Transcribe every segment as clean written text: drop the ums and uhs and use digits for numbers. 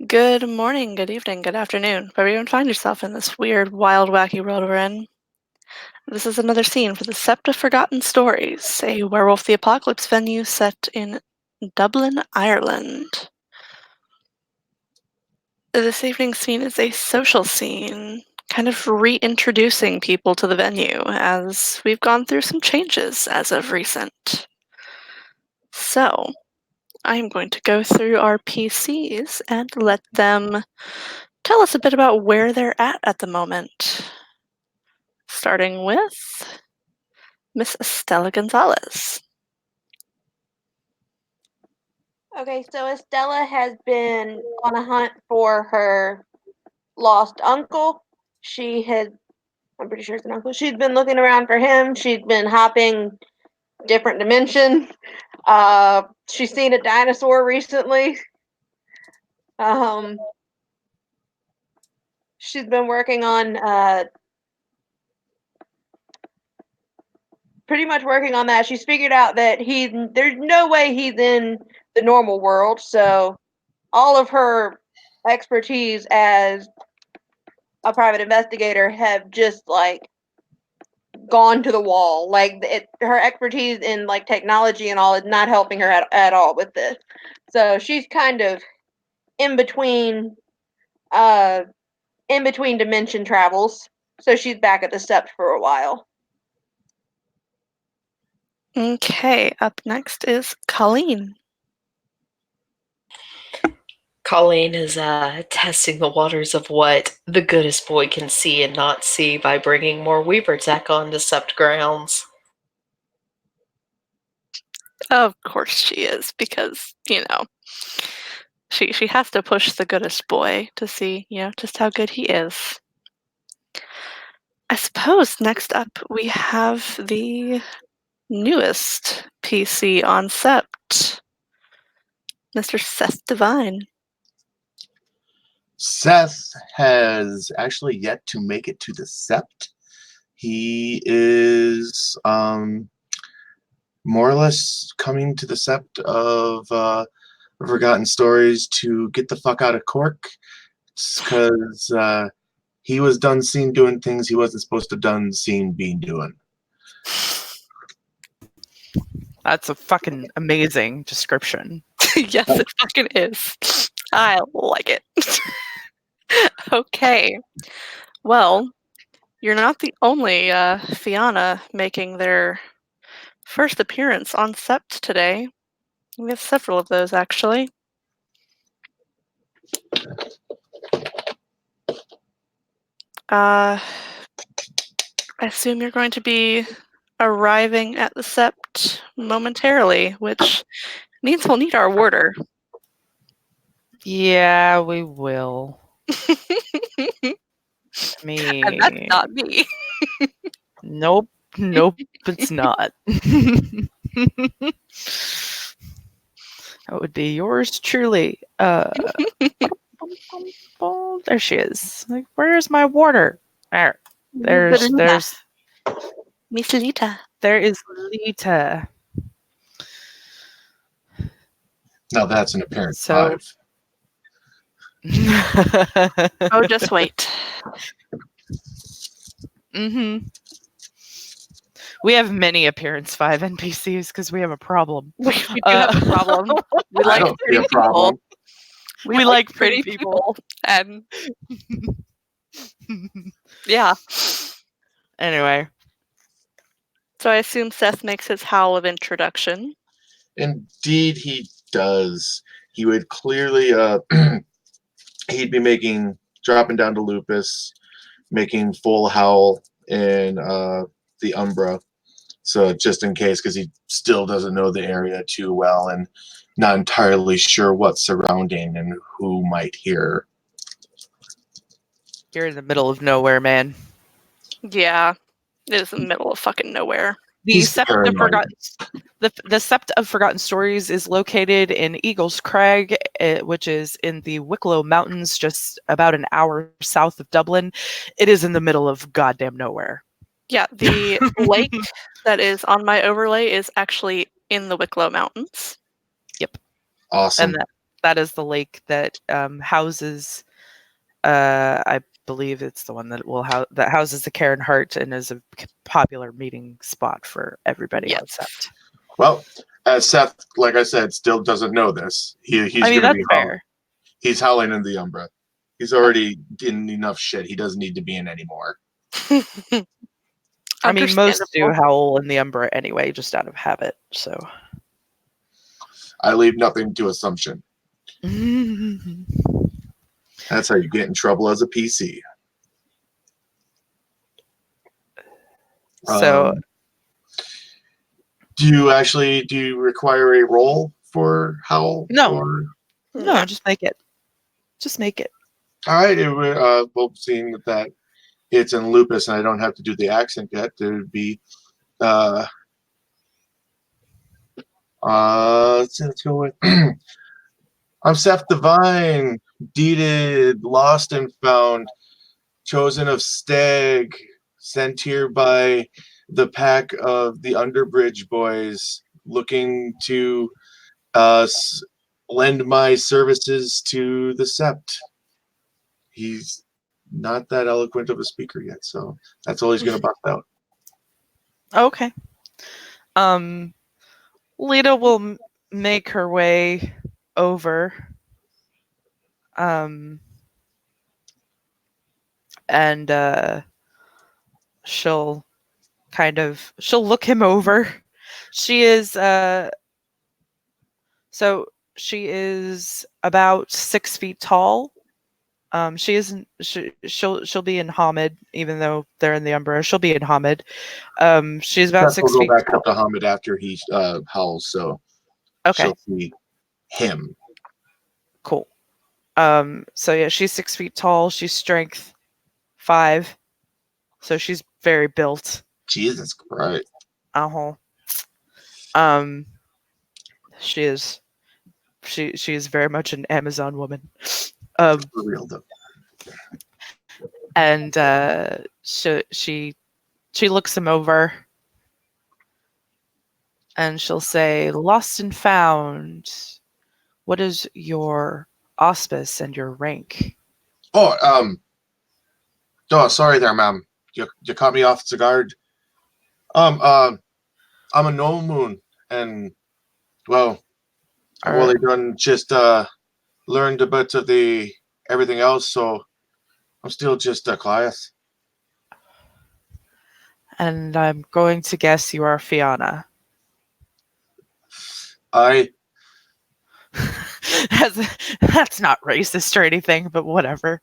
Good morning, good evening, good afternoon, wherever you find yourself in this weird, wild, wacky world we're in. This is another scene for the Sept of Forgotten Stories, a Werewolf the Apocalypse venue set in Dublin, Ireland. This evening's scene is a social scene, kind of reintroducing people to the venue, as we've gone through some changes as of recent. So, I'm going to go through our PCs and let them tell us a bit about where they're at the moment. Starting with Miss Estella Gonzalez. Okay, so Estella has been on a hunt for her lost uncle. I'm pretty sure it's an uncle. She's been looking around for him. She's been hopping different dimensions. She's seen a dinosaur recently. She's been working on pretty much working on that. She's figured out that there's no way he's in the normal world, so all of her expertise as a private investigator have just gone to the wall. Her expertise in technology and all is not helping her at all with this. So she's kind of in between uh dimension travels. So she's back at the steps for a while. Okay, up next is Colleen. Colleen is testing the waters of what the goodest boy can see and not see by bringing more WWTA onto Sept grounds. Of course she is, because, she has to push the goodest boy to see, just how good he is. I suppose next up we have the newest PC on Sept, Mr. Seth Devine. Seth has actually yet to make it to the Sept. He is more or less coming to the Sept of Forgotten Stories to get the fuck out of Cork, because he was done seen doing things he wasn't supposed to done seen being doing. That's a fucking amazing description. Yes, it fucking is. I like it. Okay. Well, you're not the only Fianna making their first appearance on Sept today. We have several of those, actually. I assume you're going to be arriving at the Sept momentarily, which means we'll need our warder. Yeah, we will. Me. And that's not me. Nope, it's not. That would be yours truly. There she is. Like, where's my warder? There's Miss Lita. There is Lita. Now that's an appearance 5. Oh, just wait. We have many appearance 5 NPCs because we have a problem. We do have a problem. We like pretty people. We like pretty people. And yeah. Anyway. So I assume Seth makes his howl of introduction. Indeed he does. He would clearly he'd be dropping down to Lupus, making full howl in the Umbra. So just in case, because he still doesn't know the area too well and not entirely sure what's surrounding and who might hear. You're in the middle of nowhere, man. Yeah, it is in the middle of fucking nowhere. The Sept of Forgotten Stories is located in Eagles Crag, which is in the Wicklow Mountains, just about an hour south of Dublin. It is in the middle of goddamn nowhere. Yeah, the lake that is on my overlay is actually in the Wicklow Mountains. Yep. Awesome. That is the lake that houses. I believe it's the one that that houses the Karen Hart and is a popular meeting spot for everybody on Yes. Sept. Well, Seth, like I said, still doesn't know this. He's I mean, going to that's be fair. He's howling in the Umbra. He's already in enough shit. He doesn't need to be in anymore. I mean, most do Understandable. howl in the Umbra anyway, just out of habit. So I leave nothing to assumption. That's how you get in trouble as a PC. So do you require a roll for howl? No. Or? No, just make it. Just make it. All right. Well, seeing that it's in lupus and I don't have to do the accent yet, there would be let's go with I'm Seth Divine, deeded, lost and found, chosen of Stag, sent here by the pack of the Underbridge boys, looking to lend my services to the Sept. He's not that eloquent of a speaker yet, so that's all he's going to bust out. Okay. Lita will make her way over. And she'll look him over. She is so she is about 6 feet tall. She isn't. She'll be in Hamid, even though they're in the Umbra. She'll be in Hamid. She's about 6 We'll feet go back tall. up to Hamid after he howls, so Okay, she'll see him. cool. So yeah, she's 6 feet tall. She's strength 5, so she's very built. Jesus Christ. She is very much an Amazon woman. For real though. And she looks him over and she'll say, "Lost and found, what is your auspice and your rank?" Oh, sorry there, ma'am. You caught me off the guard. I'm a no moon, and well, I've only done just learned a bit of the everything else, so I'm still just a class. And I'm going to guess you are Fiona. That's not racist or anything, but whatever.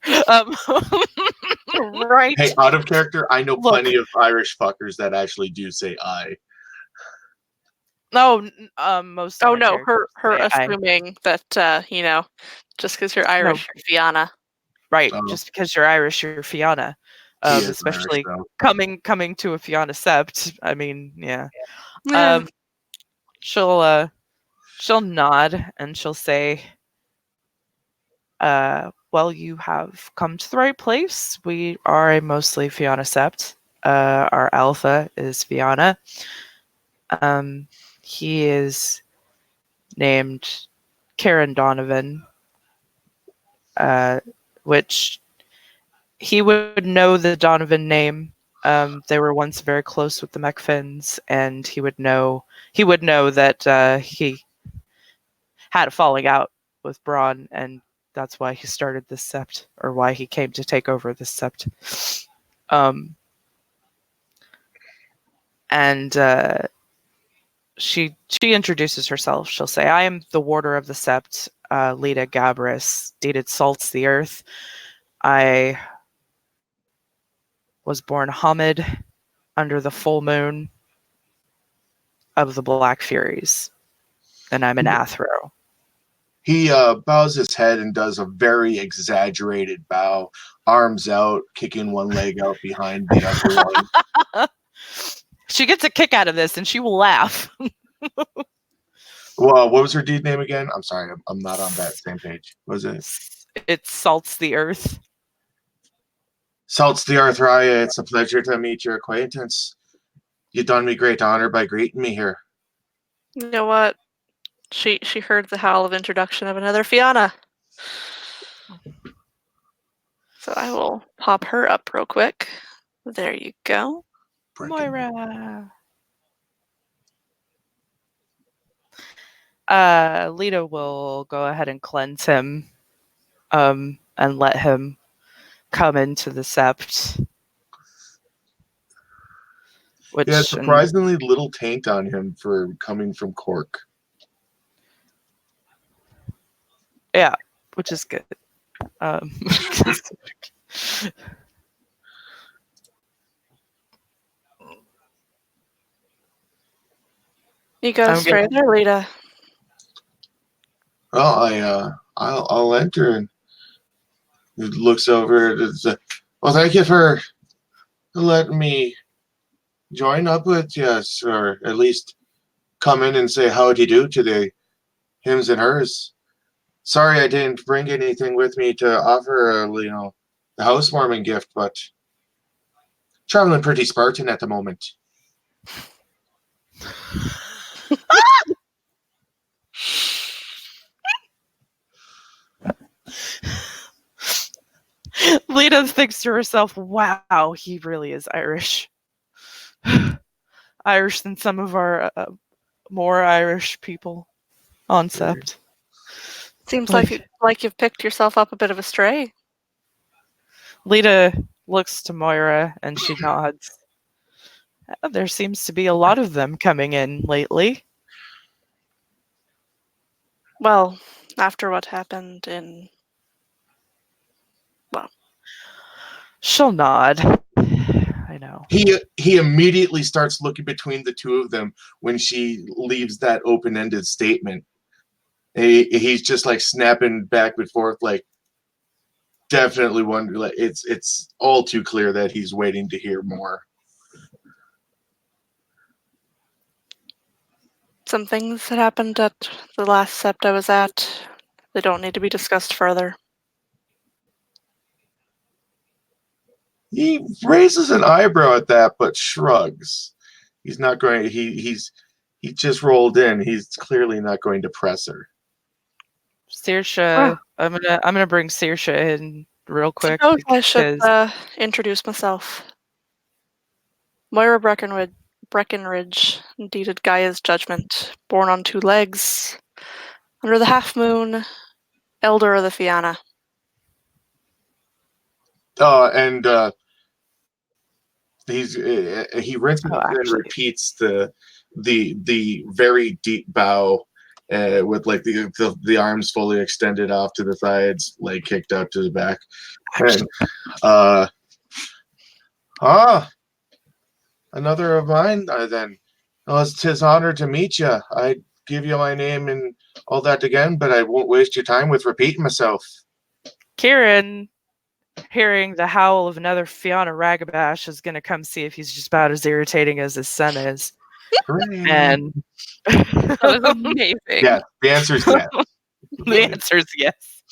Right. Hey, out of character, I know plenty of Irish fuckers that actually do say I. No, most. Oh no, her assuming that just because you're Irish, you're Fiona. Right, just because you're Irish, you're Fiona. Especially Irish, coming to a Fiona Sept. I mean, yeah. Yeah. She'll nod and she'll say, well, you have come to the right place. We are a mostly Fiona Sept. Our alpha is Fiona. He is named Karen Donovan, which he would know the Donovan name. They were once very close with the McFinns, and he would know that he had a falling out with Braun, and that's why he started this sept, or why he came to take over this sept. And she introduces herself. She'll say, "I am the warder of the sept, Lita Gabris, dated salts the earth. I was born Hamid under the full moon of the Black Furies, and I'm an Athro." He bows his head and does a very exaggerated bow, arms out, kicking one leg out behind the other one. She gets a kick out of this, and she will laugh. Well, what was her deed name again? I'm sorry, I'm not on that same page. Was it? It salts the earth. Salts the earth, Raya. It's a pleasure to meet your acquaintance. You've done me great honor by greeting me here. You know what? She heard the howl of introduction of another Fiona. So I will pop her up real quick. There you go. Moira. Lita will go ahead and cleanse him, and let him come into the sept. Which He had surprisingly little taint on him for coming from Cork. Yeah, which is good. You go I'm straight there, Lita. Well, I'll enter, and he looks over. Well, thank you for letting me join up with you, or at least come in and say howdy do to the hims and hers. Sorry I didn't bring anything with me to offer, the housewarming gift, but traveling pretty Spartan at the moment. Lita thinks to herself, wow, he really is Irish. Irish than some of our more Irish people on sept. Seems like you've picked yourself up a bit of a stray. Lita looks to Moira and she nods. There seems to be a lot of them coming in lately. Well, after what happened in... Well. She'll nod. I know. He immediately starts looking between the two of them when she leaves that open-ended statement. And he's just like snapping back and forth, like definitely wonder. Like it's all too clear that he's waiting to hear more. Some things that happened at the last sept I was at, they don't need to be discussed further. He raises an eyebrow at that, but shrugs. He's not going. He just rolled in. He's clearly not going to press her. Saoirse, I'm gonna bring Saoirse in real quick. Suppose I should introduce myself. Moira Breckenridge, deeded Gaia's judgment, born on 2 legs, under the half moon, elder of the Fianna. And he rinses and repeats the very deep bow, with like the arms fully extended off to the sides, leg kicked out to the back. And, another of mine then. Well, it's 'tis honor to meet you. I'd give you my name and all that again, but I won't waste your time with repeating myself. Kieran, hearing the howl of another Fianna Ragabash, is going to come see if he's just about as irritating as his son is. And that was amazing. Yeah, the answer is yes. The answer is yes,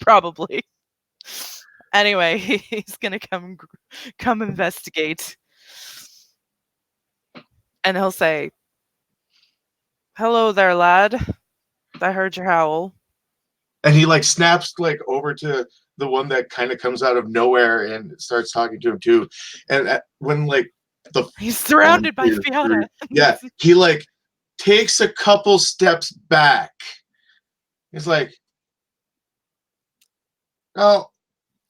probably. Anyway, he's going to come investigate. And he'll say, "Hello there, lad. I heard your howl." And he like snaps like over to the one that kind of comes out of nowhere and starts talking to him too. And when like he's surrounded by Fiona. Yeah, he like takes a couple steps back. He's like, "Oh,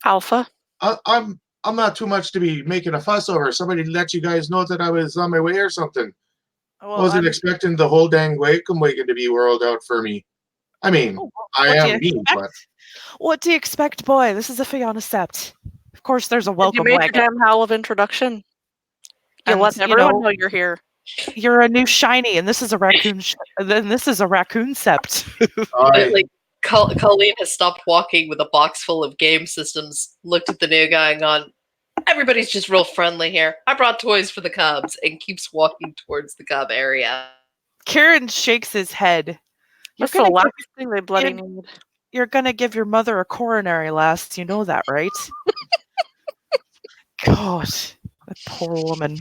Alpha. I'm not too much to be making a fuss over. Somebody let you guys know that I was on my way or something. Well, I wasn't expecting the whole dang waken to be whirled out for me. I mean, I am me, but what do you expect, boy? This is a Fianna sept. Of course, there's a welcome You made wagon. your damn howl of introduction. You let everyone know you're here. You're a new shiny, and this is a raccoon. Then this is a raccoon sept. Colleen has stopped walking with a box full of game systems, looked at the new guy and gone, everybody's just real friendly here. I brought toys for the cubs, and keeps walking towards the cub area. Kieran shakes his head. That's the last thing they bloody need. You're going to give your mother a coronary last. You know that, right? God, that poor woman.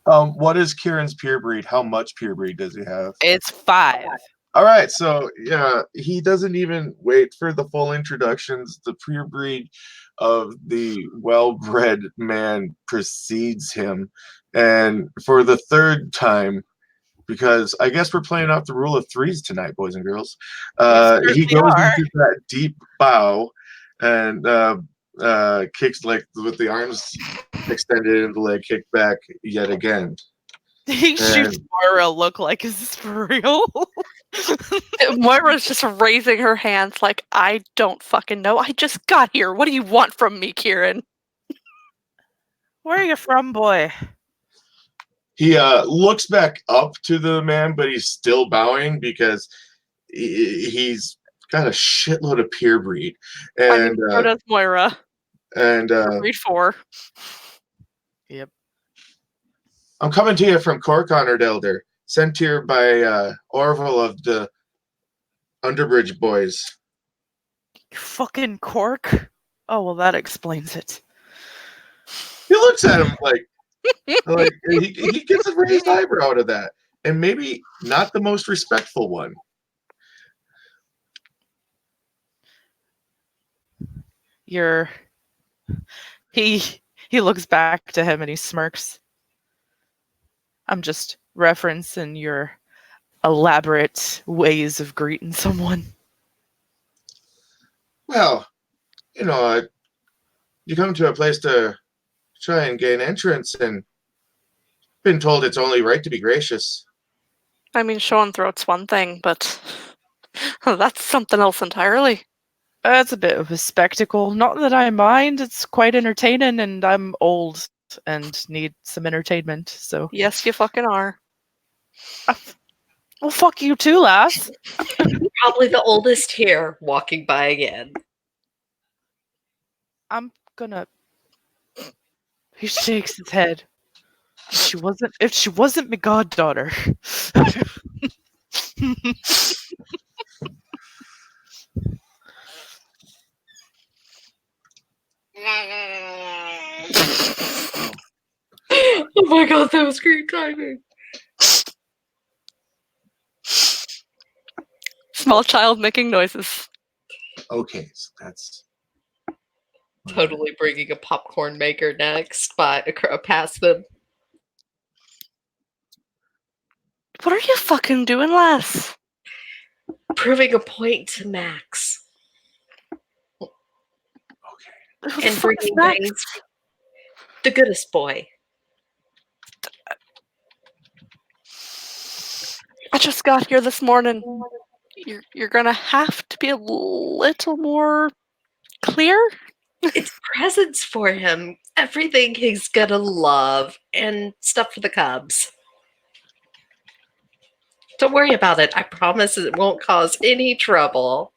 What is Kieran's pure breed? How much pure breed does he have? It's 5. All right, so yeah, he doesn't even wait for the full introductions. The pure breed of the well-bred man precedes him, and for the third time, because I guess we're playing off the rule of threes tonight, boys and girls. He certainly goes are. into that deep bow and kicks like with the arms extended and the leg kicked back yet again. He shoots Moira a look like, is this for real? Moira's just raising her hands like, I don't fucking know. I just got here. What do you want from me, Kieran? Where are you from, boy? He looks back up to the man, but he's still bowing because he's got a shitload of pure breed. I mean, And so does Moira. and Breed 4. Yep. I'm coming to you from Cork, Honored Elder, sent here by Orville of the Underbridge Boys. You fucking Cork? Oh, well, that explains it. He looks at him like he gets a raised eyebrow out of that, and maybe not the most respectful one. He looks back to him and he smirks. I'm just referencing your elaborate ways of greeting someone. Well, you know, you come to a place to try and gain entrance, and been told it's only right to be gracious. I mean, showing throat's one thing, but that's something else entirely. It's a bit of a spectacle. Not that I mind. It's quite entertaining, and I'm old and need some entertainment. So Yes, you fucking are. well, fuck you too, lass. Probably the oldest here, walking by again. I'm gonna. He shakes his head. If she wasn't my goddaughter. Oh my god, that was great timing. Small child making noises. Okay, so that's Totally bringing a popcorn maker next past them. What are you fucking doing, lass? Proving a point to Max. Who the And fuck is bringing Max? things. The goodest boy. I just got here this morning. You're gonna have to be a little more clear. It's presents for him. Everything he's gonna love. And stuff for the cubs. Don't worry about it. I promise it won't cause any trouble.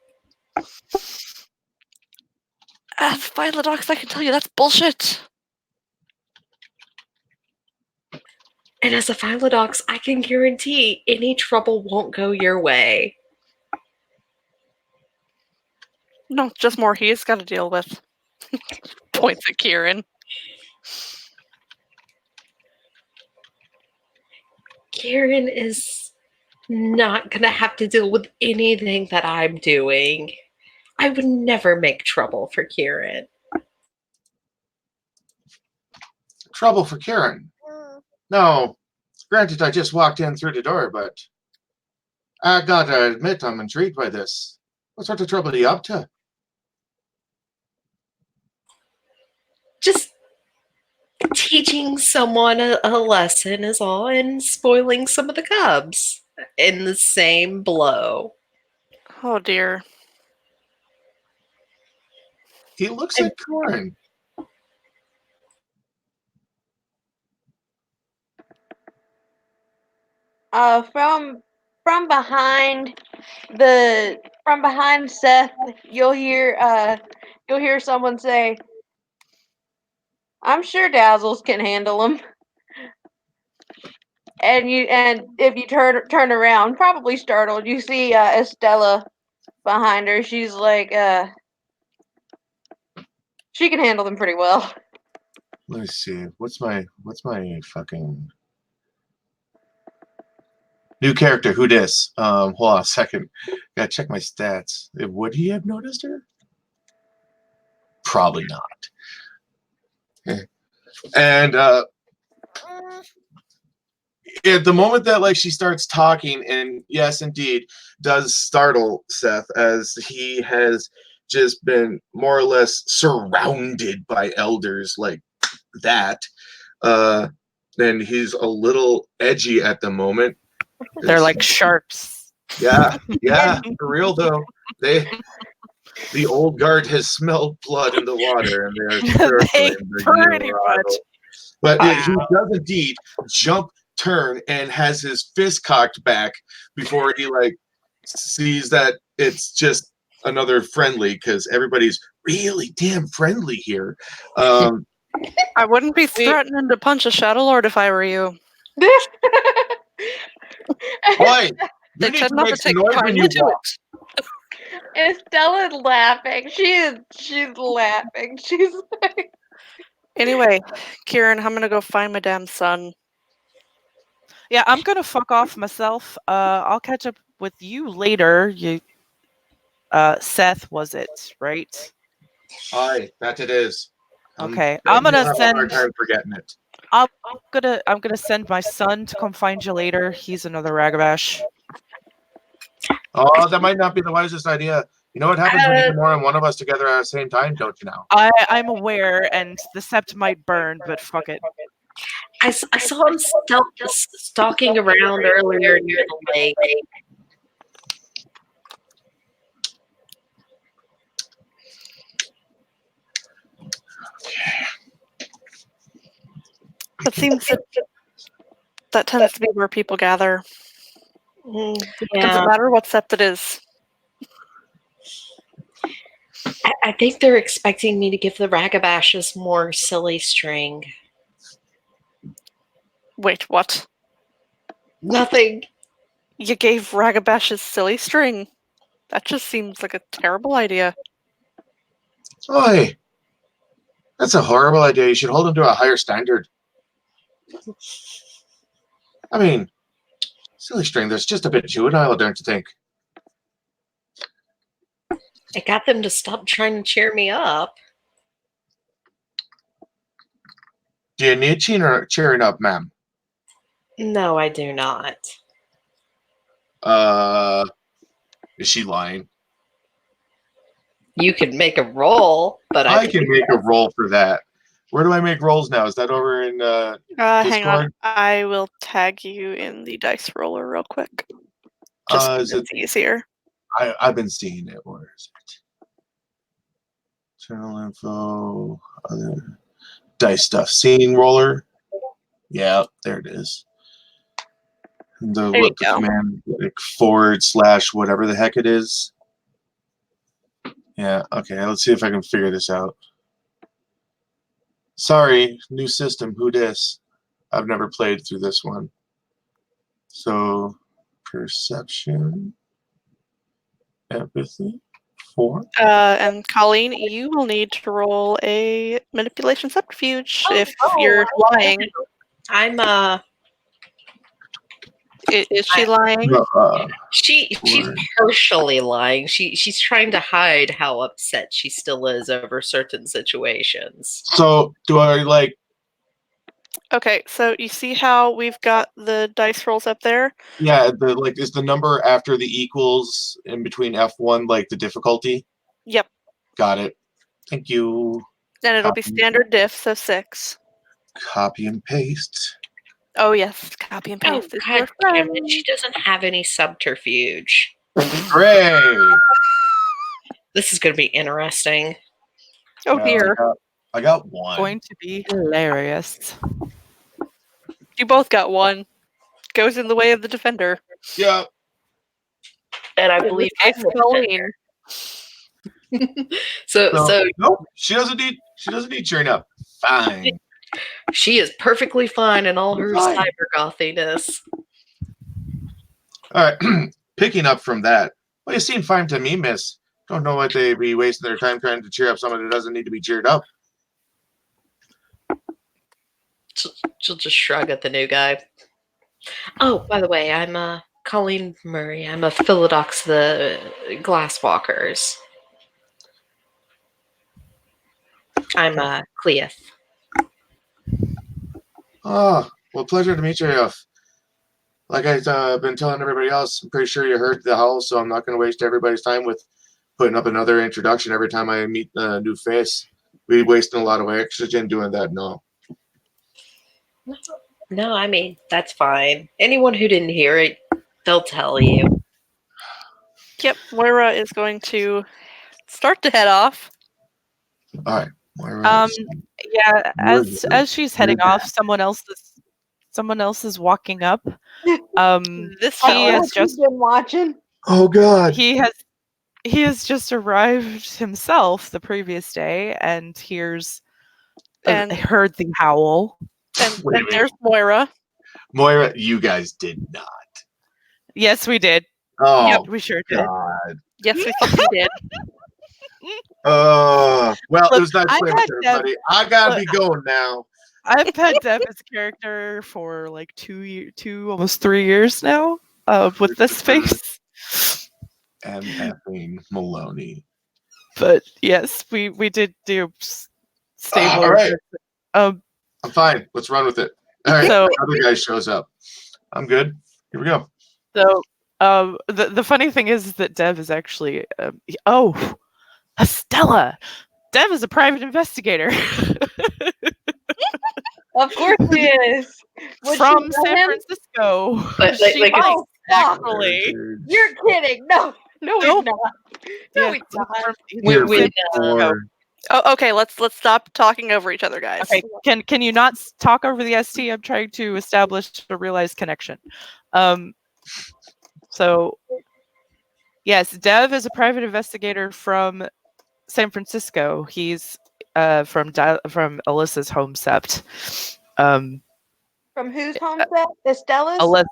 As Phyllodox, I can tell you that's bullshit. And as a Phyllodox, I can guarantee any trouble won't go your way. No, just more he's got to deal with. Points at Kieran. Kieran is not gonna have to deal with anything that I'm doing. I would never make trouble for Kieran. trouble for Kieran. No, granted, I just walked in through the door, but I gotta admit I'm intrigued by this. What sort of trouble are you up to? Just teaching someone a lesson is all, and spoiling some of the cubs in the same blow. Oh dear. He looks at Kieran. From behind Seth, you'll hear someone say, "I'm sure Dazzles can handle him." And if you turn around, probably startled, you see Estella behind her. She's like, she can handle them pretty well. Let me see. What's my fucking New character, who dis? Hold on a second. Gotta check my stats. Would he have noticed her? Probably not. And at the moment that like she starts talking, and yes, indeed, does startle Seth as he has just been more or less surrounded by elders like that. Then he's a little edgy at the moment. They're like sharks. Yeah, for real though. The old guard has smelled blood in the water, and they are They circling the new pretty much. arrival. But he does indeed jump, turn, and has his fist cocked back before he like sees that it's just another friendly, because everybody's really damn friendly here. I wouldn't be threatening to punch a Shadow Lord if I were you. Boy, They you need tend to not to make some take noise when kindly you to walk. it. Estella's laughing. She's laughing. She's like, Anyway, Kieran, I'm gonna go find my damn son. Yeah, I'm gonna fuck off myself. I'll catch up with you later. You, Seth, was it right? Aye, that it is. Okay, I'm You'll gonna have a hard send. time forgetting it. I'm gonna send my son to come find you later. He's another Ragabash. Oh, that might not be the wisest idea. You know what happens when you get more than one of us together at the same time, don't you know? I'm aware, and the sept might burn, but fuck it. I saw him stalking around earlier near the lake. It seems that tends to be where people gather. Yeah, Doesn't matter what sept it is. I think they're expecting me to give the Ragabashes more silly string. Wait, what? Nothing. You gave Ragabash's silly string. That just seems like a terrible idea. Oi, that's a horrible idea. You should hold him to a higher standard. I mean, silly string, there's just a bit juvenile, don't you think? I got them to stop trying to cheer me up. Do you need cheering up, ma'am? No, I do not. Is she lying? You could make a roll, but I can make a roll for that. Where do I make rolls now? Is that over in Hang on. Discord? I will tag you in the dice roller real quick. Just Is it? it's easier. I've been seeing it. Where is it? Channel info, other dice stuff. Scene roller. Yeah, there it is. The There you the go. command like / whatever the heck it is. Yeah. Okay. Let's see if I can figure this out. Sorry, new system. Who dis? I've never played through this one. So, perception, empathy, 4. And Colleen, you will need to roll a manipulation subterfuge if you're lying. I'm Is she lying? she's partially lying. She's trying to hide how upset she still is over certain situations. So, do I like? Okay, so you see how we've got the dice rolls up there? Yeah, is the number after the equals in between F1 like the difficulty? Yep. Got it. Thank you. And it'll be Copy. standard diff, so 6. Copy and paste. Oh yes, copy and Oh, paste is God your damn friend. it. She doesn't have any subterfuge. Hooray! This is going to be interesting. Oh dear. I got 1. Going to be hilarious. You both got 1. Goes in the way of the defender. Yeah. And I In believe this case, Colleen. So nope. She doesn't need cheering up. Fine. she is perfectly fine in all her Fine. cyber gothiness. All right. Picking up from that. Well, you seem fine to me, miss. Don't know what they be wasting their time trying to cheer up someone who doesn't need to be cheered up. She'll just shrug at the new guy. Oh, by the way, I'm Colleen Murray. I'm a Philodox the Glasswalkers. I'm Cleith. Oh, well, pleasure to meet you. Like I've been telling everybody else, I'm pretty sure you heard the howl, so I'm not going to waste everybody's time with putting up another introduction every time I meet a new face. We're wasting a lot of oxygen doing that. No. No, I mean, that's fine. Anyone who didn't hear it, they'll tell you. Yep, Moira is going to start to head off. All right. Moira, Yeah, You're- as she's heading you're off, someone else is walking up. This I He fella. bet is just you've been watching. Oh God. he has just arrived himself the previous day and And heard the howl. and, Wait a and minute. there's Moira. Moira, you guys did not. Yes, we did. Oh Yep, we sure did. God. Yes, we fucking did. Well, Look, it was nice I've playing had with everybody. I gotta be going now. I've had Deb as a character for like 2 almost 3 years now. With this face. And effing Maloney. But yes, we did do stable. All right. Um, I'm fine. Let's run with it. All right. So- The other guy shows up. I'm good. Here we go. So, the funny thing is that Dev is actually Estella. Dev is a private investigator Of course he is. Would from you know San him? Francisco. Like- She like might, Oh, fuck. actually. You're kidding. No, he's Nope. not. No, Yeah, he's not. he's We- from we- San Francisco. Oh, okay. Let's stop talking over each other, guys. Okay, can you not talk over the ST? I'm trying to establish a realized connection. So yes, Dev is a private investigator from San Francisco. He's from Alyssa's home sept. From whose home set? Estella's?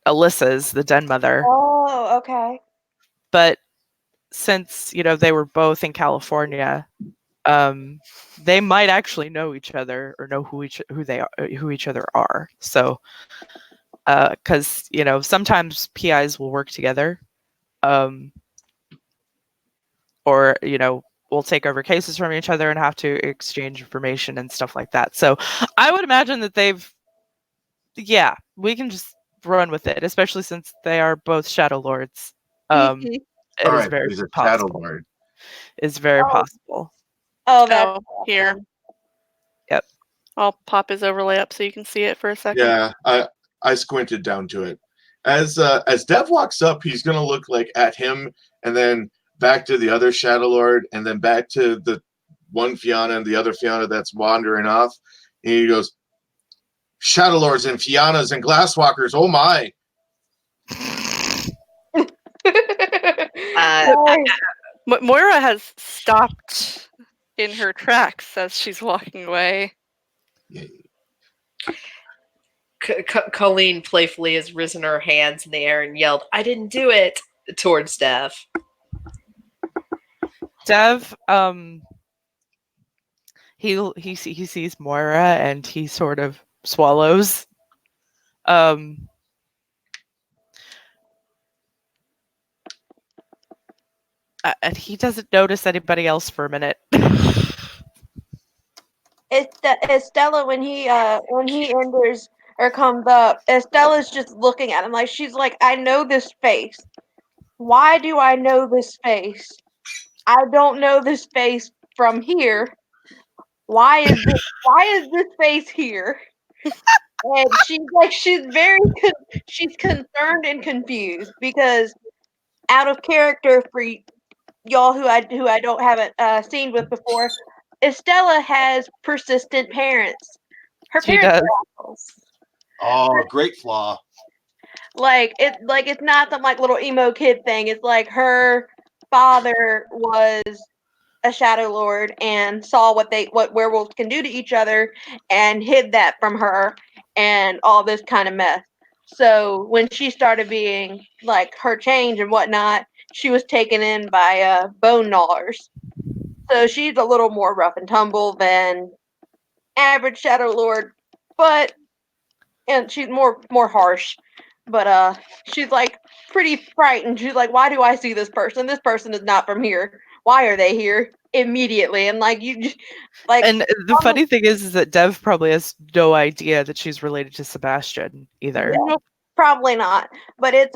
Alyssa's the den mother. Oh, okay. But since they were both in California, they might actually know each other or know who each other are. So, because sometimes PIs will work together, or we'll take over cases from each other and have to exchange information and stuff like that. So, I would imagine that we can just run with it, especially since they are both Shadow Lords. It All is right. very He's a Shadow possible. Lord. It's very Oh. possible. Oh, that's Here. awesome. Yep. I'll pop his overlay up so you can see it for a second. Yeah. I squinted down to it. As Dev walks up, he's gonna look like at him, and then back to the other Shadow Lord, and then back to the one Fianna and the other Fianna that's wandering off. And he goes, Shadow Lords and Fiannas and Glasswalkers. Oh my! Moira has stopped in her tracks as she's walking away. Yeah. Colleen playfully has risen her hands in the air and yelled, "I didn't do it!" towards Dev. Dev, he sees Moira and he sort of swallows. And he doesn't notice anybody else for a minute. Estella, when he enters or comes up, Estella's just looking at him like she's like, I know this face. Why do I know this face? I don't know this face from here. Why is this face here? And she's very she's concerned and confused because out of character for y'all who I haven't seen with before, Estella has persistent parents. Her She parents does. are assholes. Oh, great flaw. It's not some like little emo kid thing. It's like her father was a Shadow Lord and saw what werewolves can do to each other and hid that from her and all this kind of mess. So when she started being like her change and whatnot, she was taken in by bone gnawers. So she's a little more rough and tumble than average Shadow Lord, and she's more harsh. But she's like pretty frightened. She's like, "Why do I see this person? This person is not from here. Why are they here?" Immediately, and like like And the funny thing is that Dev probably has no idea that she's related to Sebastian either. Yeah, probably not. But it's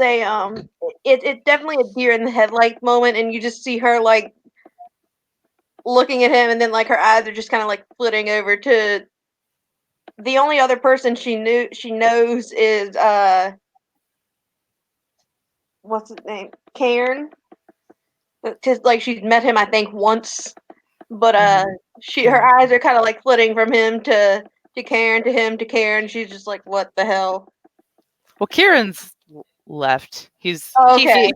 it's definitely a deer in the headlight moment, and you just see her like looking at him, and then like her eyes are just kind of like flitting over to the only other person she knows is what's his name, Cairn, because like she's met him I think once, but her eyes are kind of like flitting from him to Cairn, to him to Cairn. She's just like, what the hell? Well, Kieran's left. He's Oh, he, okay.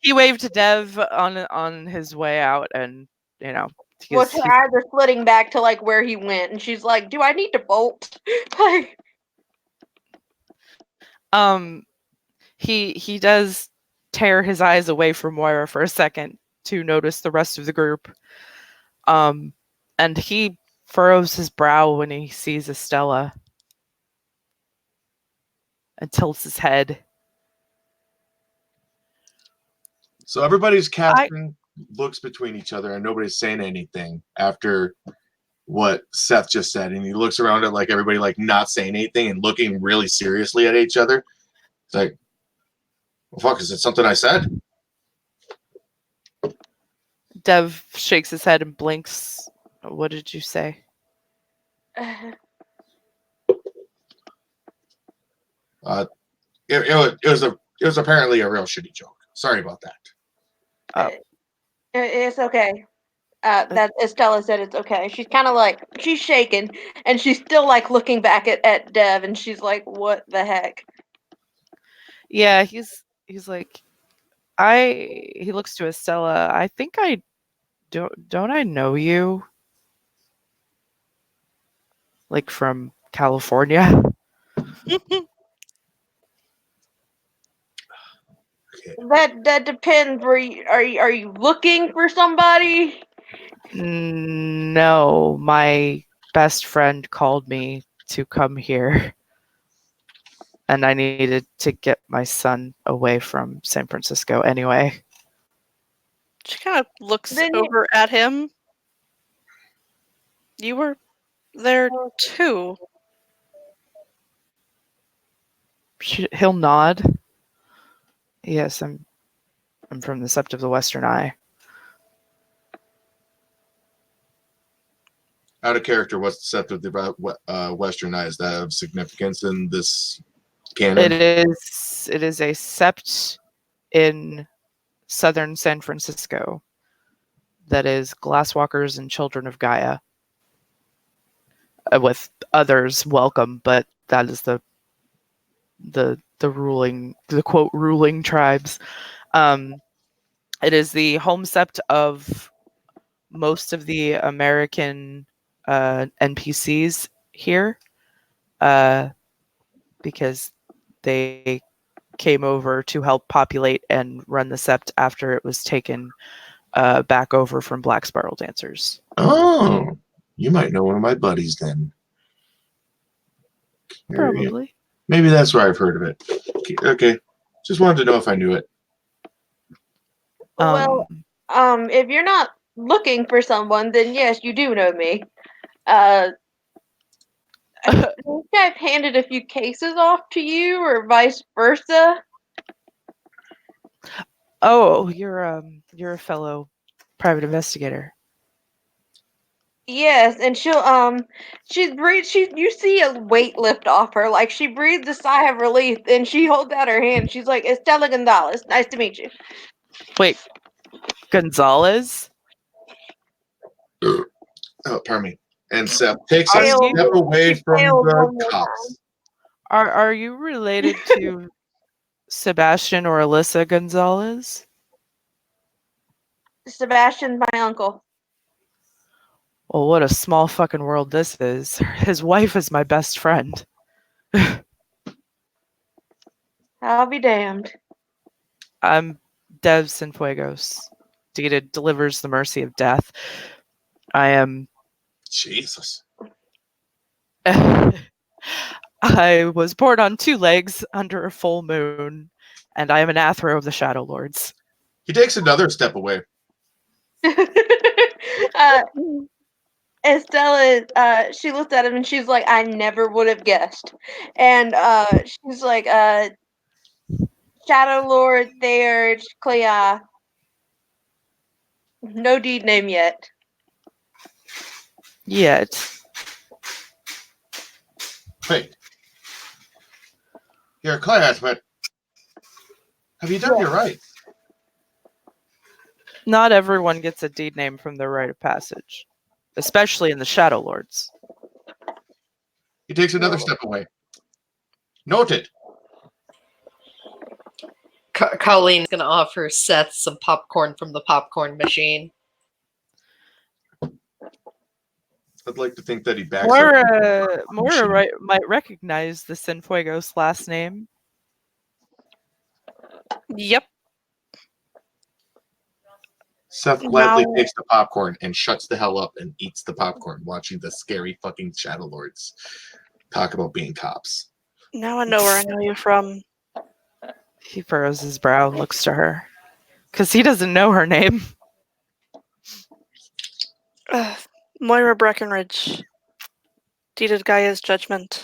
he waved to Dev on his way out, and you know Well, he's, her he's eyes are flitting back to like where he went, and she's like, "Do I need to bolt?" Like, he does tear his eyes away from Moira for a second to notice the rest of the group. And he furrows his brow when he sees Estella and tilts his head. So everybody's casting looks between each other, and nobody's saying anything after what Seth just said. And he looks around at like everybody, like not saying anything and looking really seriously at each other. It's like, well, fuck, is it something I said? Dev shakes his head and blinks. What did you say? It was apparently a real shitty joke. Sorry about that. it's okay. That Estella said it's okay. She's kind of like she's shaking, and she's still like looking back at Dev, and she's like, "What the heck?" Yeah, he's like, he looks to Estella. I think I don't I know you? Like from California? That depends. Are you looking for somebody? No, my best friend called me to come here, and I needed to get my son away from San Francisco anyway. She kind of looks Then over at him. You were there too. He'll nod. Yes, I'm from the Sept of the Western Eye. Out of character, what's the Sept of the Western Eye? Is that of significance in this canon? It is a sept in southern San Francisco that is glasswalkers and children of Gaia, with others welcome, but that is the quote ruling tribes. It is the home sept of most of the American NPCs here, because they came over to help populate and run the sept after it was taken back over from Black Spiral Dancers. Oh, you might know one of my buddies then. Probably. Maybe that's where I've heard of it. Okay. Just wanted to know if I knew it. Well, if you're not looking for someone, then yes, you do know me. I think I've handed a few cases off to you, or vice versa. Oh, you're a fellow private investigator. Yes, and you see a weight lift off her, like she breathes a sigh of relief, and she holds out her hand. She's like, "Estella Gonzalez, nice to meet you." Wait, Gonzalez? Oh, pardon me. And Seth takes a Are step you- away she from failed one the more cops. Are you related to Sebastian or Alyssa Gonzalez? Sebastian's my uncle. Well, what a small fucking world this is. His wife is my best friend. I'll be damned. I'm Dev Cienfuegos. Data delivers the mercy of death. I am Jesus. I was born on 2 legs under a full moon, and I am an Athro of the Shadow Lords. He takes another step away. Estella, she looked at him and she's like, I never would have guessed. And she's like, Shadow Lord Theurge Clea. No deed name yet. Yet. Wait. You're a class, but have you done your right? Not everyone gets a deed name from their rite of passage, especially in the Shadow Lords. He takes another step away. Noted. Colleen's going to offer Seth some popcorn from the popcorn machine. I'd like to think that he backs up. Moira might recognize the Cienfuegos last name. Yep. Seth gladly Now- takes the popcorn and shuts the hell up and eats the popcorn, watching the scary fucking Shadow Lords talk about being cops. Now I know where I know you from. He furrows his brow and looks to her. Because he doesn't know her name. Moira Breckenridge. Deeded Gaia's judgment.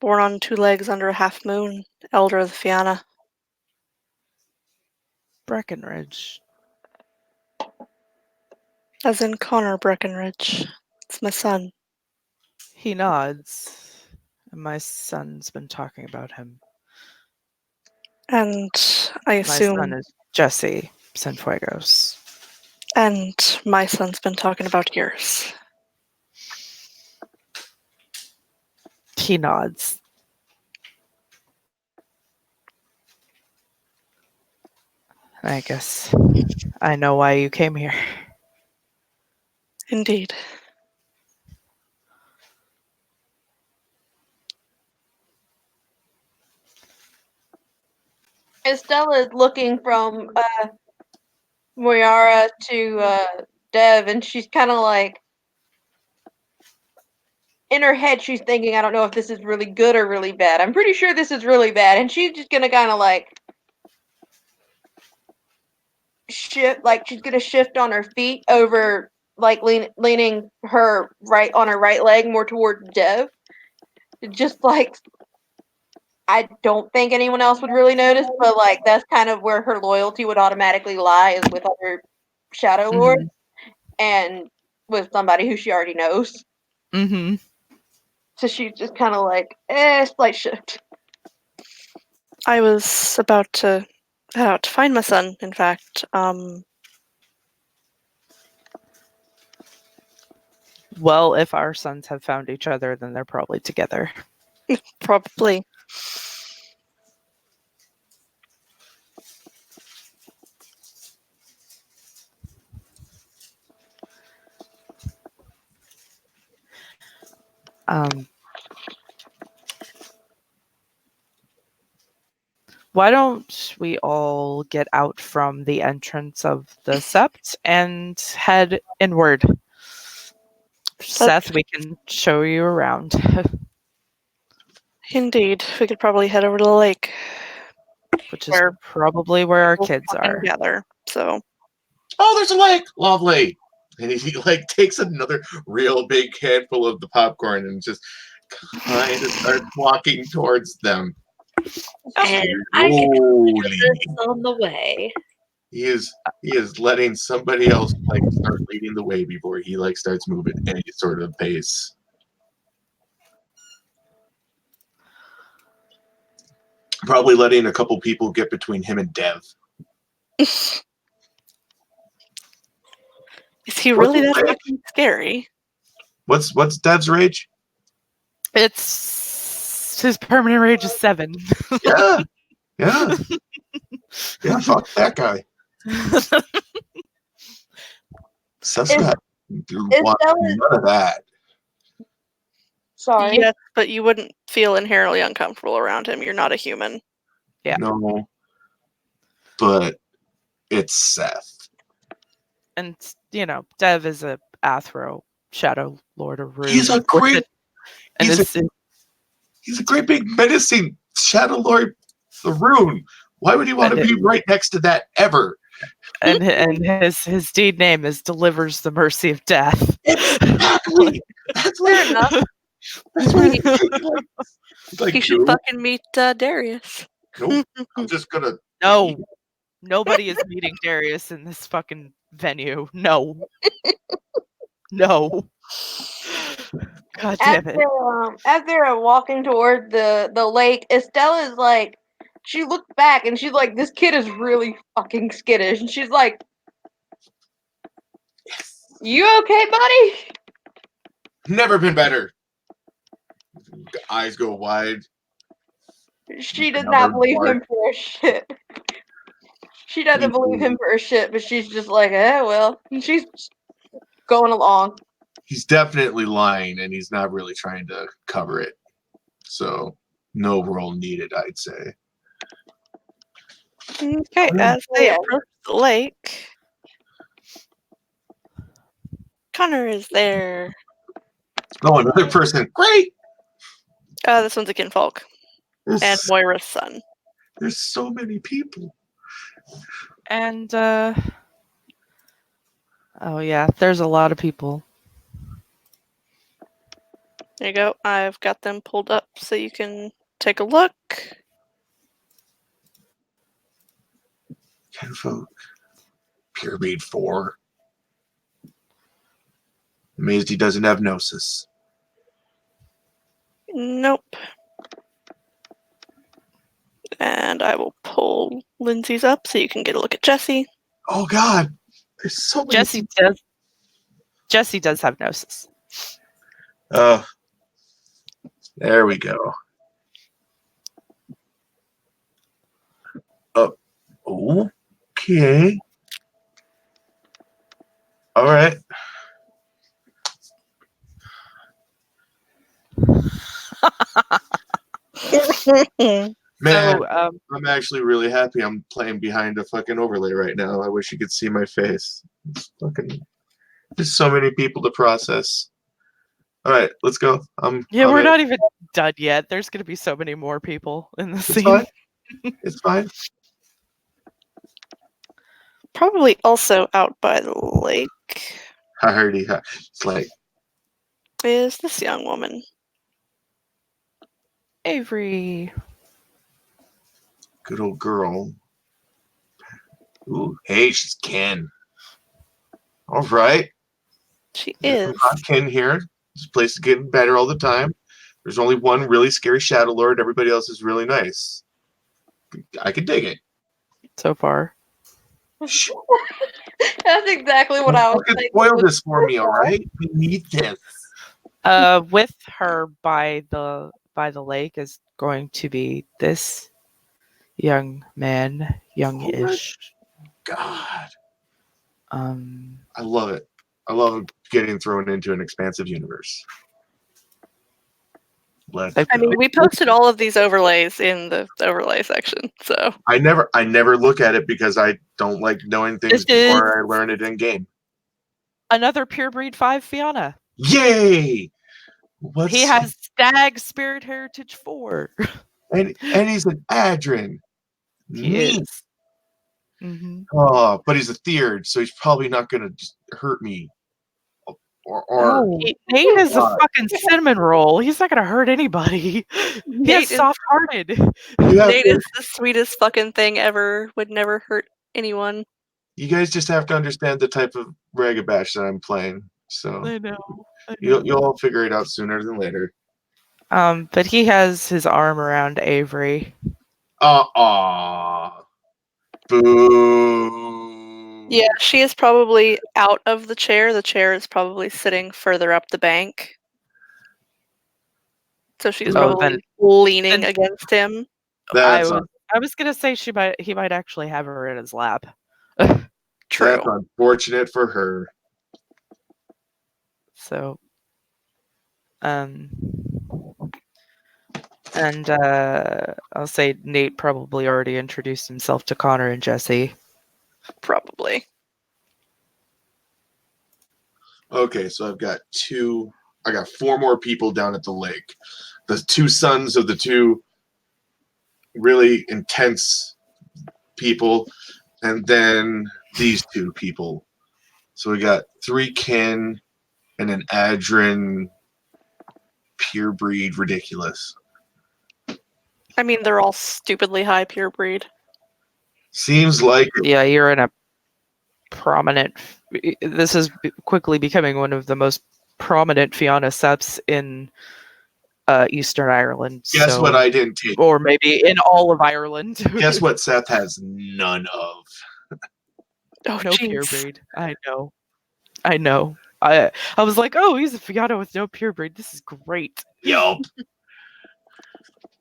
Born on 2 legs under a half moon. Elder of the Fianna. Breckenridge. As in Connor Breckenridge. It's my son. He nods. And my son's been talking about him. And I My assume... son is Jesse Cienfuegos. And my son's been talking about yours. He nods. I guess I know why you came here. Indeed. Estella is looking from Moyara to Dev, and she's kind of like, in her head, she's thinking, I don't know if this is really good or really bad. I'm pretty sure this is really bad, and she's just gonna kind of like shift, like she's gonna shift on her feet over, like leaning her right leg more toward Dev. Just like, I don't think anyone else would really notice, but like that's kind of where her loyalty would automatically lie, is with other Shadow Lords and with somebody who she already knows. Mm-hmm. So she's just kind of like, slight shift. I was about to head out to find my son, in fact. Well, if our sons have found each other, then they're probably together. Probably. Why don't we all get out from the entrance of the sept and head inward? Seth, we can show you around. Indeed. We could probably head over to the lake. Which is probably where our kids are. Together. So. Oh, there's a lake! Lovely! And he like takes another real big handful of the popcorn and just kind of starts walking towards them. And I can do this on the way. He is letting somebody else like start leading the way before he like starts moving any sort of pace. Probably letting a couple people get between him and Dev. Is he really that fucking scary? What's Dev's rage? It's his permanent rage is 7. Yeah. Fuck that guy. Seth's got none of that. Sorry. Yes, but you wouldn't feel inherently uncomfortable around him. You're not a human. Yeah. No. But it's Seth. And, you know, Dev is a Athro Shadow Lord of Rune. He's a great... And He's a great big menacing Shadow Lord Tharoon. Why would he want to be right next to that ever? and his deed name is Delivers the Mercy of Death. Exactly. That's Fair what. enough. That's what he like. He should fucking meet Darius. Nope. I'm just gonna. No, nobody is meeting Darius in this fucking venue. No. No. God As damn it. they're walking toward the lake, Estella's like, she looked back and she's like, this kid is really fucking skittish, and she's like, you okay, buddy? Never been better. Eyes go wide. She does Another not believe part. him for a shit. She doesn't believe him for a shit, but she's just like, well. And she's going along. He's definitely lying, and he's not really trying to cover it. So, no role needed, I'd say. Okay, as they Yeah. approach the lake, Connor is there. Oh, another person. Great. This one's a kinfolk. And There's, Moira's son. there's so many people. And oh yeah, there's a lot of people. There you go. I've got them pulled up so you can take a look. Kinfolk. Pyramid 4. Amazed he doesn't have Gnosis. Nope. And I will pull Lindsay's up so you can get a look at Jesse. Oh God, there's so many. Jesse does have Gnosis. Oh, there we go. Okay. All right. Man, So I'm actually really happy I'm playing behind a fucking overlay right now. I wish you could see my face. It's fucking. There's so many people to process. All right, let's go. yeah, all we're right. not even done yet. There's gonna be so many more people in the It's scene. fine. It's fine. Probably also out by the lake I heard he. It's like is this young woman. Avery. good old girl. Ooh, hey, she's Ken. All right. She There's is. some Ken here. This place is getting better all the time. There's only one really scary Shadow Lord. Everybody else is really nice. I can dig it. So far. Shh. That's exactly what I was Don't thinking. spoil this for me, all right? We need this. With her by the lake is going to be this young man, youngish. God, I love it. I love getting thrown into an expansive universe. Let's I I go. mean, we posted all of these overlays in the overlay section, so I never look at it because I don't like knowing things This before I learn it in game. another Pure Breed 5 Fiona. Yay! He has Stag Spirit Heritage 4. and he's an Adrin. He Neat. is. Mm-hmm. Oh, but he's a Theurd, so he's probably not gonna just hurt me. Or Nate is a fucking cinnamon roll. He's not gonna hurt anybody. He is Nate is- soft-hearted. Nate is the sweetest fucking thing ever. Would never hurt anyone. you guys just have to understand the type of Ragabash that I'm playing. So I know. you'll all figure it out sooner than later. But he has his arm around Avery. Boo. Yeah, she is probably out of the chair. The chair is probably sitting further up the bank. So she's probably leaning against him. I was gonna say he might actually have her in his lap. True. That's unfortunate for her. So and I'll say Nate probably already introduced himself to Connor and Jesse. Probably. Okay, so I've got two I got 4 more people down at the lake. The 2 sons of the 2 really intense people, and then these 2 people. So we got 3 kin and an Adrin pure breed ridiculous. I mean, they're all stupidly high pure breed. Seems like Yeah, you're in a prominent. This is quickly becoming one of the most prominent Fianna Seps in Eastern Ireland. Guess so, what I didn't take? or maybe in all of Ireland. Guess what Seth has none of? Oh, No jeez. pure breed. I know. I was like, oh, he's a Fianna with no pure breed. This is great. Yup.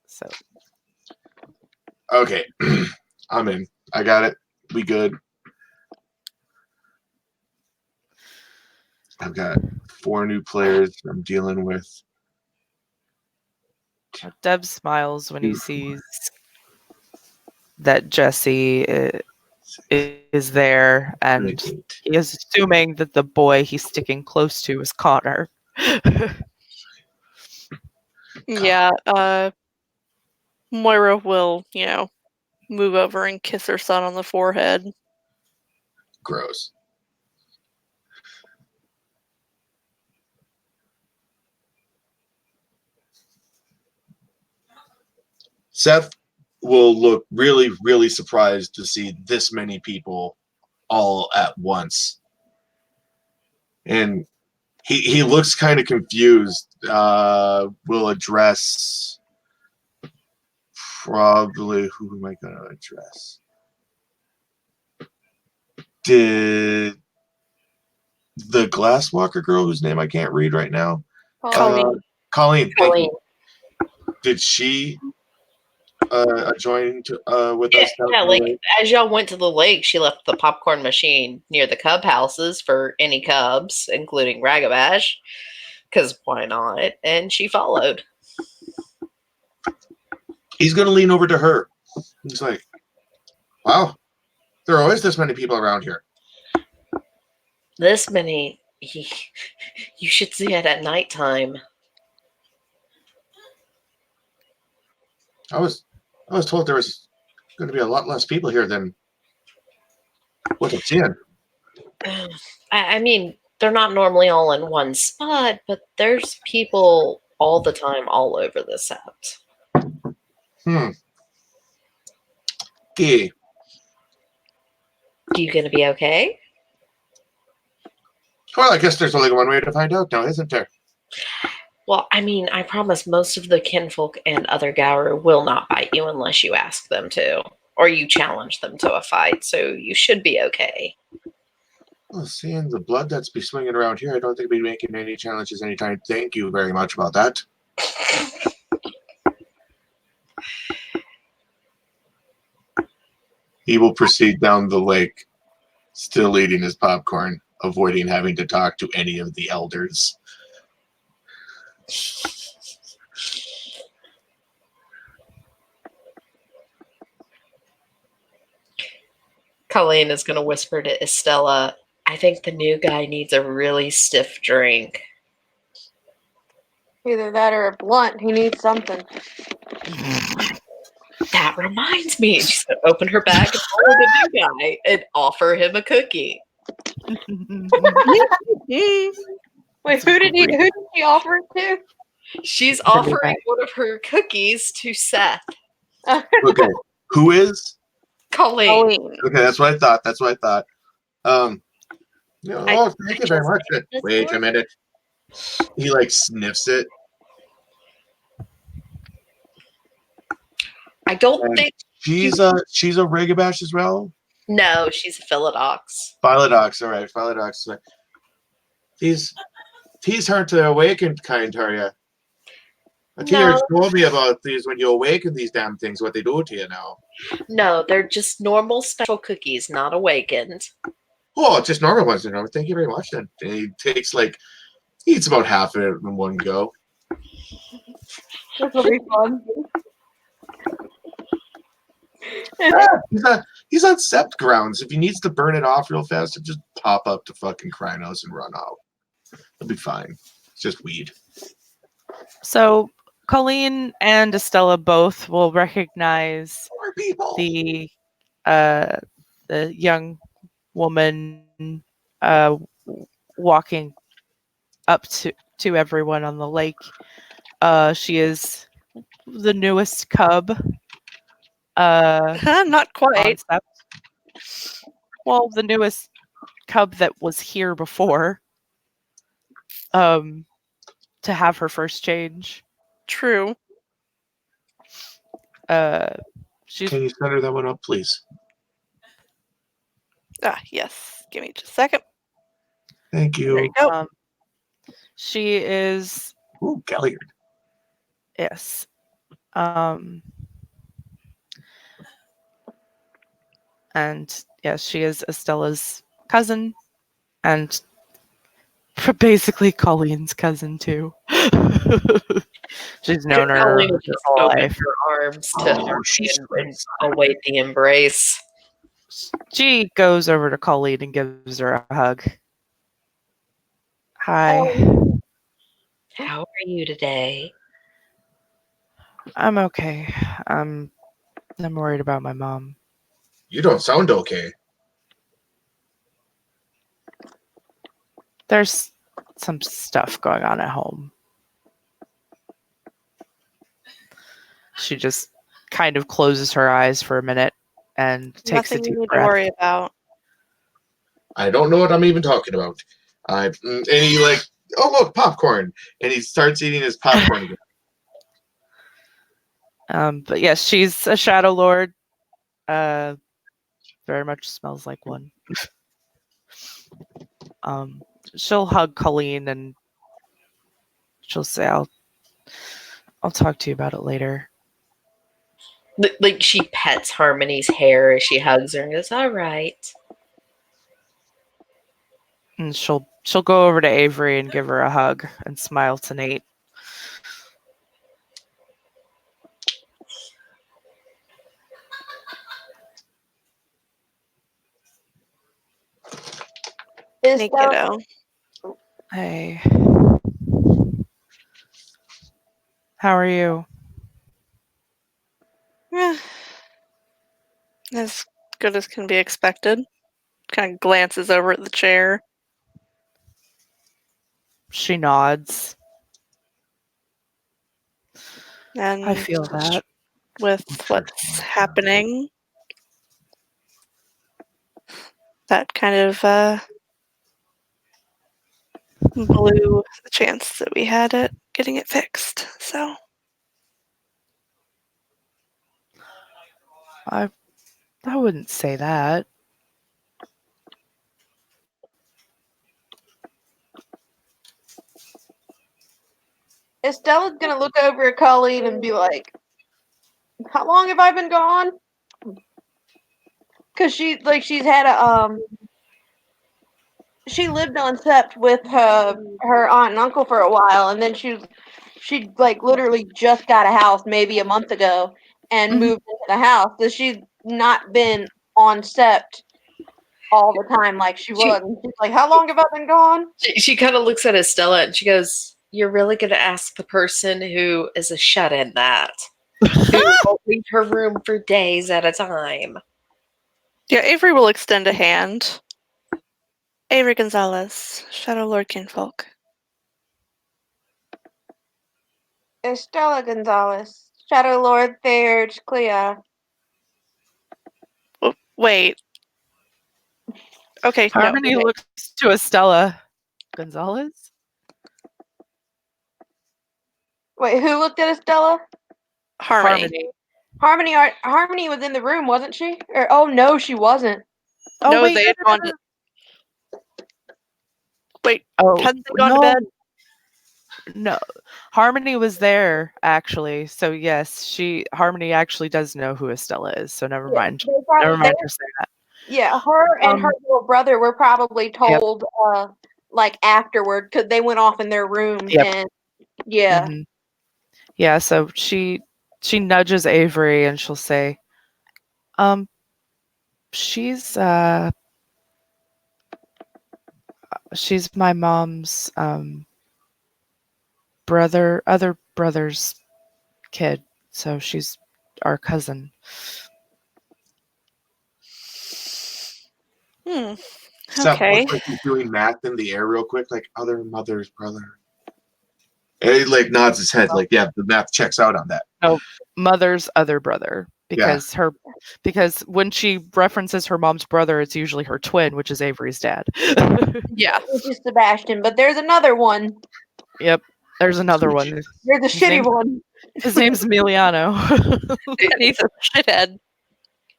So Okay. I'm in. I got it. We good. I've got 4 new players I'm dealing with. Deb smiles when he sees that Jesse is there, and he is assuming that the boy he's sticking close to is Connor. Yeah, Moira will, move over and kiss her son on the forehead. Gross. Seth will look really, really surprised to see this many people all at once. And he looks kind of confused. We'll address probably who am I going to address? Did the Glasswalker girl whose name I can't read right now? Colleen. Colleen. Thank Colleen. you. Did she join with Yeah, us? yeah, like as y'all went to the lake, she left the popcorn machine near the cub houses for any cubs, including Ragabash, because why not? And she followed. He's going to lean over to her. He's like, wow, there are always this many people around here. This many, you should see it at nighttime. I was told there was going to be a lot less people here than what I'm seeing. I mean, they're not normally all in one spot, but there's people all the time all over the set. Okay. You gonna be okay? Well, I guess there's only one way to find out now, isn't there? Well, I mean, I promise most of the kinfolk and other Gauru will not bite you unless you ask them to, or you challenge them to a fight, so you should be okay. Well, seeing the blood that's be swinging around here, I don't think we'll be making any challenges anytime. Thank you very much about that. He will proceed down the lake, still eating his popcorn, avoiding having to talk to any of the elders. Colleen is going to whisper to Estella, I think the new guy needs a really stiff drink. Either that or a blunt. He needs something. That reminds me. She's going to open her bag and follow the new guy and offer him a cookie. Wait, who did she offer it to? She's offering one of her cookies to Seth. Okay, who is? Colleen. Okay, that's what I thought. Thank you very much. Wait a minute. He sniffs it. I don't think she's a Ragabash as well. No, she's a Philodox. Philodox, all right. Philodox. These aren't the awakened kind, are you? A teacher told me about these when you awaken these damn things, what they do to you now. No, they're just normal special cookies, not awakened. Oh, just normal ones. Thank you very much. Then he takes he eats about half of it in one go. This will be fun. He's on sept grounds. If he needs to burn it off real fast, he'll just pop up to fucking Krynos and run out. He'll be fine. It's just weed. So Colleen and Estella both will recognize Poor people. the young woman walking up to everyone on the lake. She is the newest cub Not quite. concept. Well, the newest cub that was here before. To have her first change. True. She's Can you center that one up, please? Yes. Give me just a second. Thank There you you. go. she is Ooh, Galliard. yes. And yes, she is Estella's cousin and basically Colleen's cousin too. She's known her Colleen her would just whole open life. her arms to Oh, Harmony she's and await the embrace. She goes over to Colleen and gives her a hug. Hi. How are you today? I'm okay. I'm worried about my mom. You don't sound okay. There's some stuff going on at home. She just kind of closes her eyes for a minute and takes a Nothing you deep need to breath. worry about. I don't know what I'm even talking about. And he like, oh look, popcorn, and he starts eating his popcorn again. But yes, she's a Shadow Lord. Very much smells like one. She'll hug Colleen and she'll say, I'll talk to you about it later." Like she pets Harmony's hair as she hugs her and goes, "All right." And she'll go over to Avery and give her a hug and smile to Nate. Hey, kiddo. Hey. How are you? As good as can be expected. Kind of glances over at the chair. She nods. And I feel that. with what's happening, that kind of blew the chance that we had at getting it fixed. So I wouldn't say that. Estella's gonna look over at Colleen and be like, "How long have I been gone?" Because she's had she lived on Sept with her aunt and uncle for a while, and then she like literally just got a house maybe a month ago and Mhm. moved into the house. So she's not been on Sept all the time like she was. And she's like, "How long have I been gone?" She kind of looks at Estella and she goes, "You're really going to ask the person who is a shut-in that, who won't leave her room for days at a time." yeah, Avery will extend a hand. Avery Gonzalez, Shadow Lord Kinfolk. Estella Gonzalez, Shadow Lord Thayer's Clea. Wait. Okay, Harmony no. looks to Estella. Gonzalez? Wait, who looked at Estella? Harmony. Harmony was in the room, wasn't she? Or oh no, she wasn't. Oh No, wait, they no, had no, gone no, to. Wait, Oh hadn't they gone to no, bed? no. Harmony was there actually. So yes, Harmony actually does know who Estella is. So never mind. Never mind her saying that. Yeah, her and her little brother were probably told like afterward because they went off in their room Yep. and yeah. Mhm. Yeah, so she nudges Avery and she'll say, she's my mom's other brother's kid, so she's our cousin. Hmm. Seth Okay. looks like he's doing math in the air real quick, like other mother's brother. And he like nods his head, like, yeah, the math checks out on that. No, mother's other brother, Yeah. because when she references her mom's brother, it's usually her twin, which is Avery's dad. Yeah. Which is Sebastian, but there's another one. Yep, there's another one. There's a His shitty name's- one. His name's Emiliano. And he's a shithead.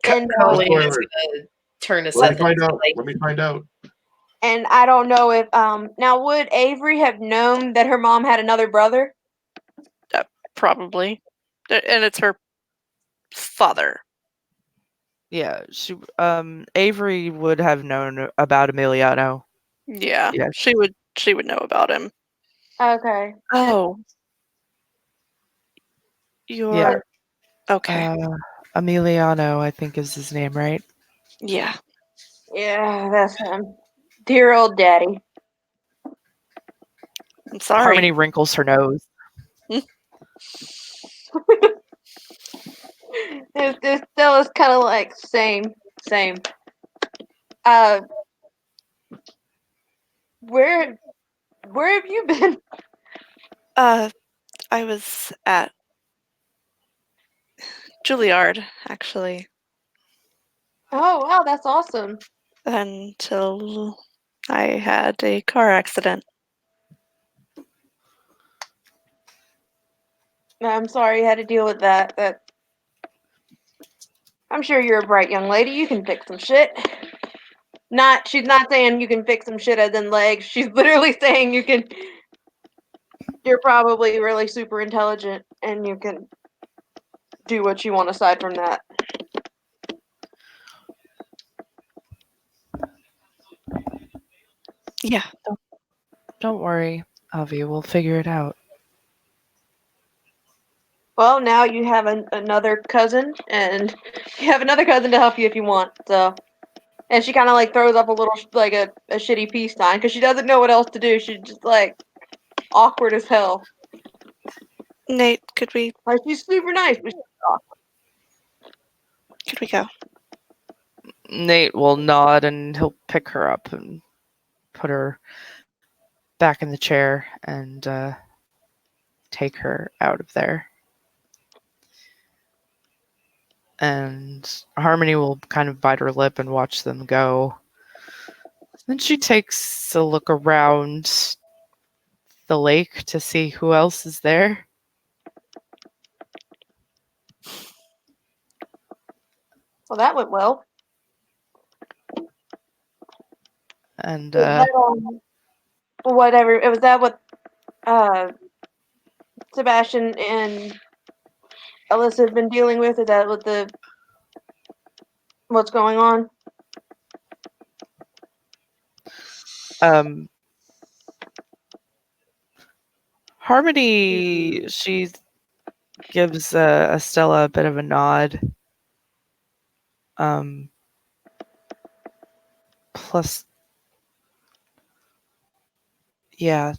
And Colleen is Spoiler. gonna turn a Let me sentence find out. like, Let me find out. and I don't know if now would Avery have known that her mom had another brother? Probably. And it's her father. Yeah, Avery would have known about Emiliano. Yeah. Yeah. She would know about him. Okay. Oh. You're Yeah. okay. Emiliano, I think is his name, right? Yeah. Yeah, that's him. Dear old daddy. I'm sorry. Harmony wrinkles her nose. This still is kind of like same. Uh, where have you been? I was at Juilliard, actually, Oh wow, that's awesome. until I had a car accident. I'm sorry you had to deal with that. I'm sure you're a bright young lady. You can fix some shit. She's not saying you can fix some shit as in legs. She's literally saying you're probably really super intelligent and you can do what you want aside from that. Yeah. Don't worry, Avi. We'll figure it out. Well, now you have another cousin, and you have another cousin to help you if you want. So, and she kind of like throws up a little like a shitty peace sign because she doesn't know what else to do. She's just like awkward as hell. Nate, could we Like she's super nice, but she's awkward. go? Nate will nod and he'll pick her up and put her back in the chair and take her out of there. And Harmony will kind of bite her lip and watch them go. Then she takes a look around the lake to see who else is there. Well, that went well. And Was that, whatever. Was that what Sebastian and Alyssa have been dealing with? Is that what's going on? Harmony, she gives Estella a bit of a nod. Plus, yeah,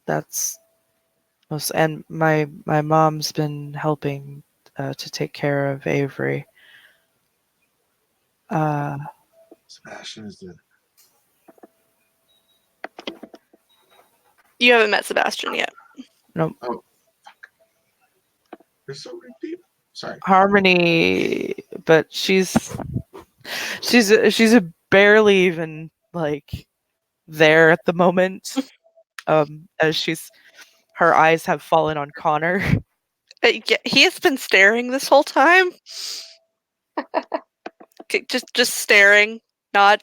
that's most. And my mom's been helping to take care of Avery. Sebastian is the. You haven't met Sebastian yet. No, Oh, fuck. There's so many people. Sorry. Harmony, but she's barely even like there at the moment. As her eyes have fallen on Connor. Yeah, he has been staring this whole time. just staring, not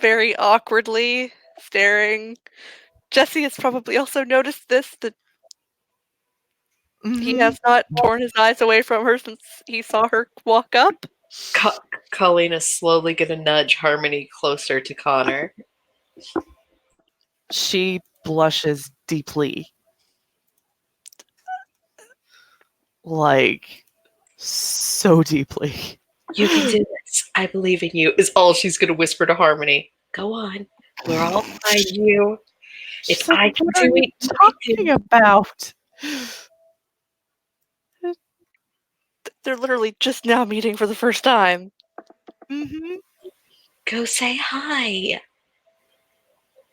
very awkwardly staring. Jesse has probably also noticed this, that he has not torn his eyes away from her since he saw her walk up. Colleen is slowly gonna nudge Harmony closer to Connor. She blushes deeply. Like, so deeply. You can do this. I believe in you, is all she's gonna whisper to Harmony. Go on. We're all behind you. She's If like, I can what do are you it, you can talking do about? They're literally just now meeting for the first time. Mm-hmm. Go say hi.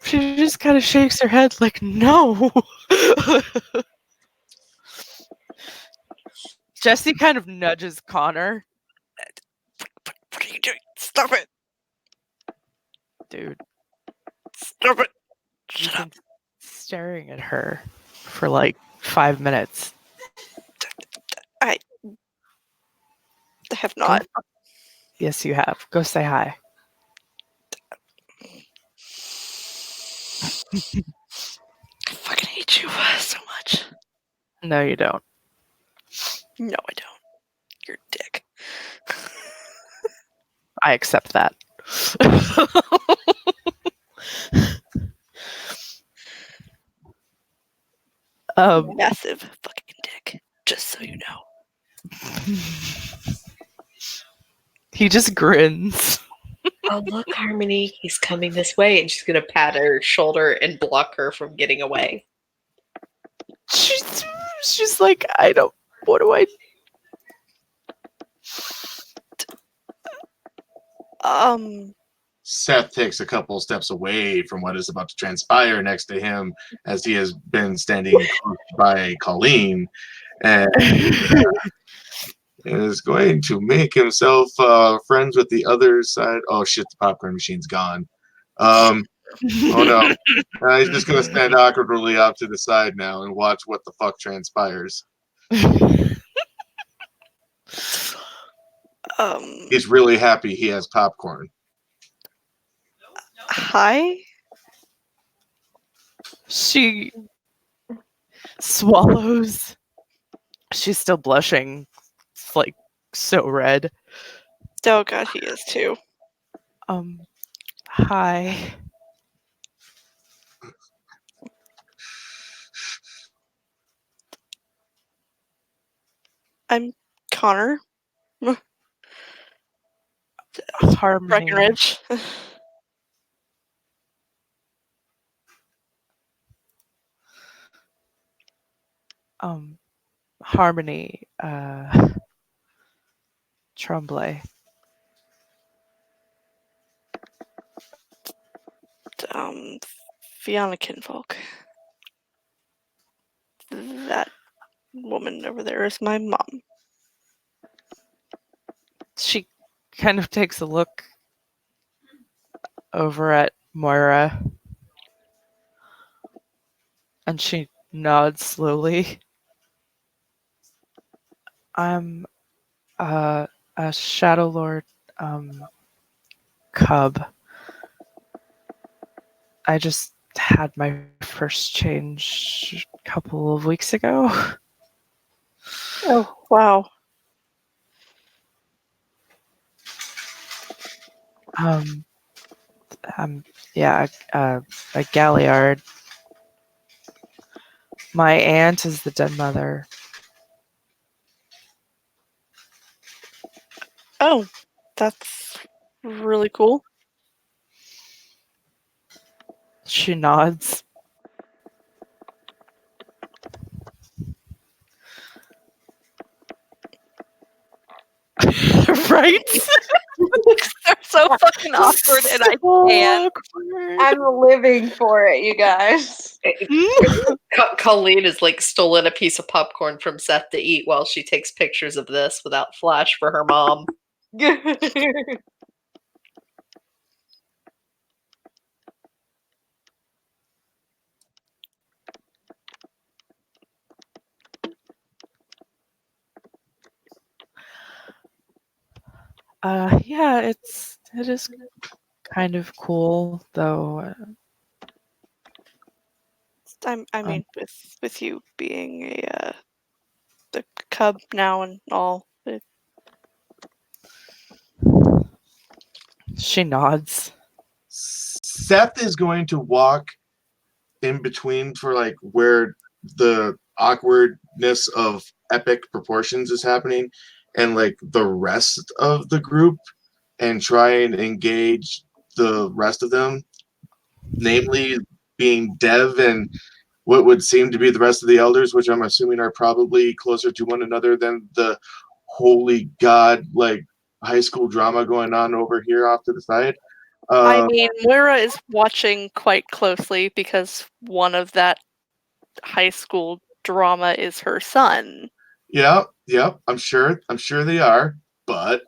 She just kind of shakes her head like, no. Jesse kind of nudges Connor. What are you doing? Stop it! Dude, Stop it! you've Shut up. been staring at her for like 5 minutes. I have Go not. Yes, you have. Go say hi. I fucking hate you so much. No, you don't. No, I don't. You're a dick. I accept that. Massive fucking dick. Just so you know. He just grins. Oh, look, Harmony, he's coming this way. And she's going to pat her shoulder and block her from getting away. She's like, I don't. What do I? Seth takes a couple steps away from what is about to transpire next to him as he has been standing close by Colleen and is going to make himself friends with the other side. Oh shit, the popcorn machine's gone. Oh no. He's just going to stand awkwardly off to the side now and watch what the fuck transpires. He's really happy he has popcorn. Hi? She swallows. She's still blushing. It's like so red. Oh god, he is too. Hi. I'm Connor. Harmony. Breckenridge. Harmony. Tremblay. Fiona Kinfolk. That woman over there is my mom. She kind of takes a look over at Moira and she nods slowly. I'm a Shadow Lord cub. I just had my first change a couple of weeks ago. Oh, wow. Yeah, a Galliard. My aunt is the dead mother. Oh, that's really cool. She nods. Right? They're so fucking awkward and I can't. I'm living for it, you guys. Colleen is like stolen a piece of popcorn from Seth to eat while she takes pictures of this without flash for her mom. Yeah, it is kind of cool though. I mean, with you being the cub now and all. She nods. Seth is going to walk in between for like where the awkwardness of epic proportions is happening and like the rest of the group and try and engage the rest of them, namely being Dev and what would seem to be the rest of the elders, which I'm assuming are probably closer to one another than the holy god like high school drama going on over here off to the side. I mean, Moira is watching quite closely because one of that high school drama is her son. Yeah, I'm sure they are, but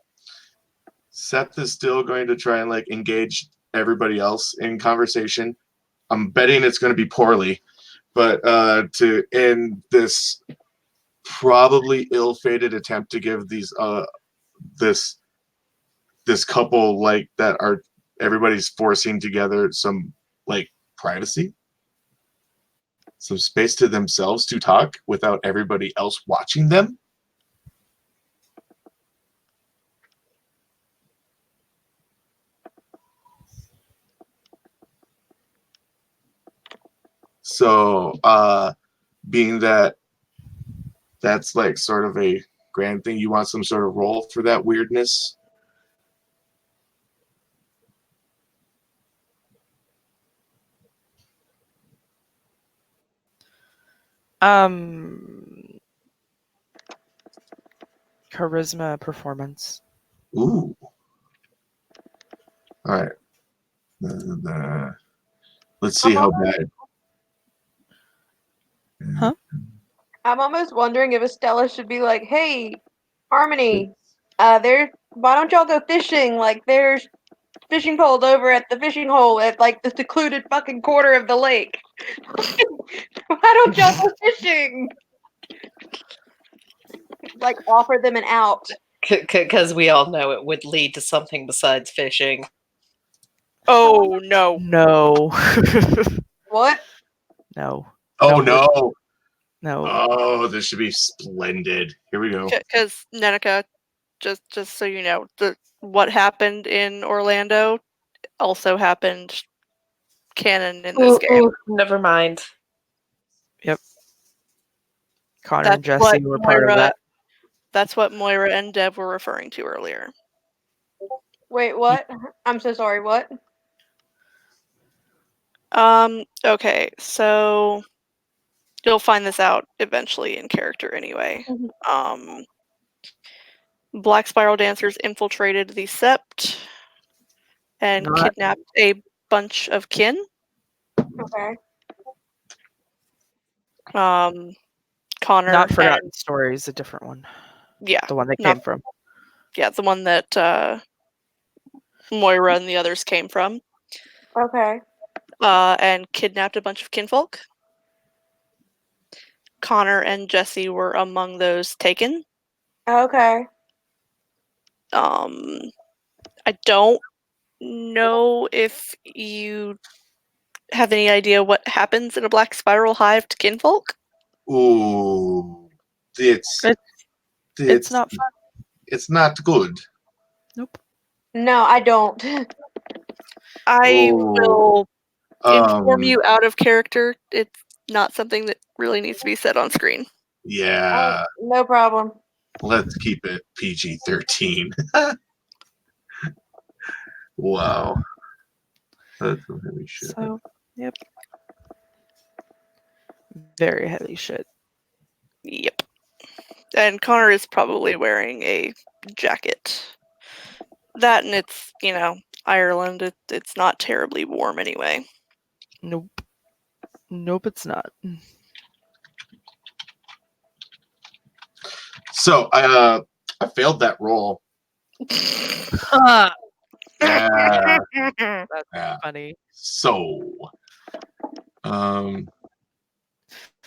Seth is still going to try and like engage everybody else in conversation. I'm betting it's going to be poorly, but to end this probably ill-fated attempt to give these this couple like that are everybody's forcing together some like privacy, some space to themselves to talk without everybody else watching them. So being that that's like sort of a grand thing, you want some sort of role for that weirdness. Charisma performance. Ooh. All right. Let's see how bad. Huh? I'm almost wondering if Estella should be like, "Hey, Harmony, why don't y'all go fishing? Like, there's fishing poles over at the fishing hole at like the secluded fucking corner of the lake. Why don't y'all go fishing? Like, offer them an out." Because we all know it would lead to something besides fishing. Oh no. No. What? No. Oh No. no. No. Oh, this should be splendid. Here we go. Because Nenica, just so you know, what happened in Orlando also happened canon in this game. Never mind. Connor and Jesse were part of that. That's what Moira and Deb were referring to earlier. Wait, what? I'm so sorry, what? Okay, so you'll find this out eventually in character anyway. Black Spiral Dancers infiltrated the Sept and kidnapped a bunch of kin. Okay. Connor Not Forgotten Stories, a different one. Yeah. The one they came from. Yeah, the one that Moira and the others came from. Okay. And kidnapped a bunch of kinfolk. Connor and Jesse were among those taken. Okay. I don't know if you have any idea what happens in a Black Spiral hive to kinfolk. Ooh, it's not fun. It's not good. Nope. No, I don't. I will inform Um, you out of character. It's not something that really needs to be said on screen. Yeah, No problem. let's keep it PG-13. Wow. That's some heavy shit. So, yep. Very heavy shit. Yep. And Connor is probably wearing a jacket. That and it's, Ireland. It's not terribly warm anyway. Nope. Nope, it's not. So I failed that roll. Yeah. That's Yeah. funny. So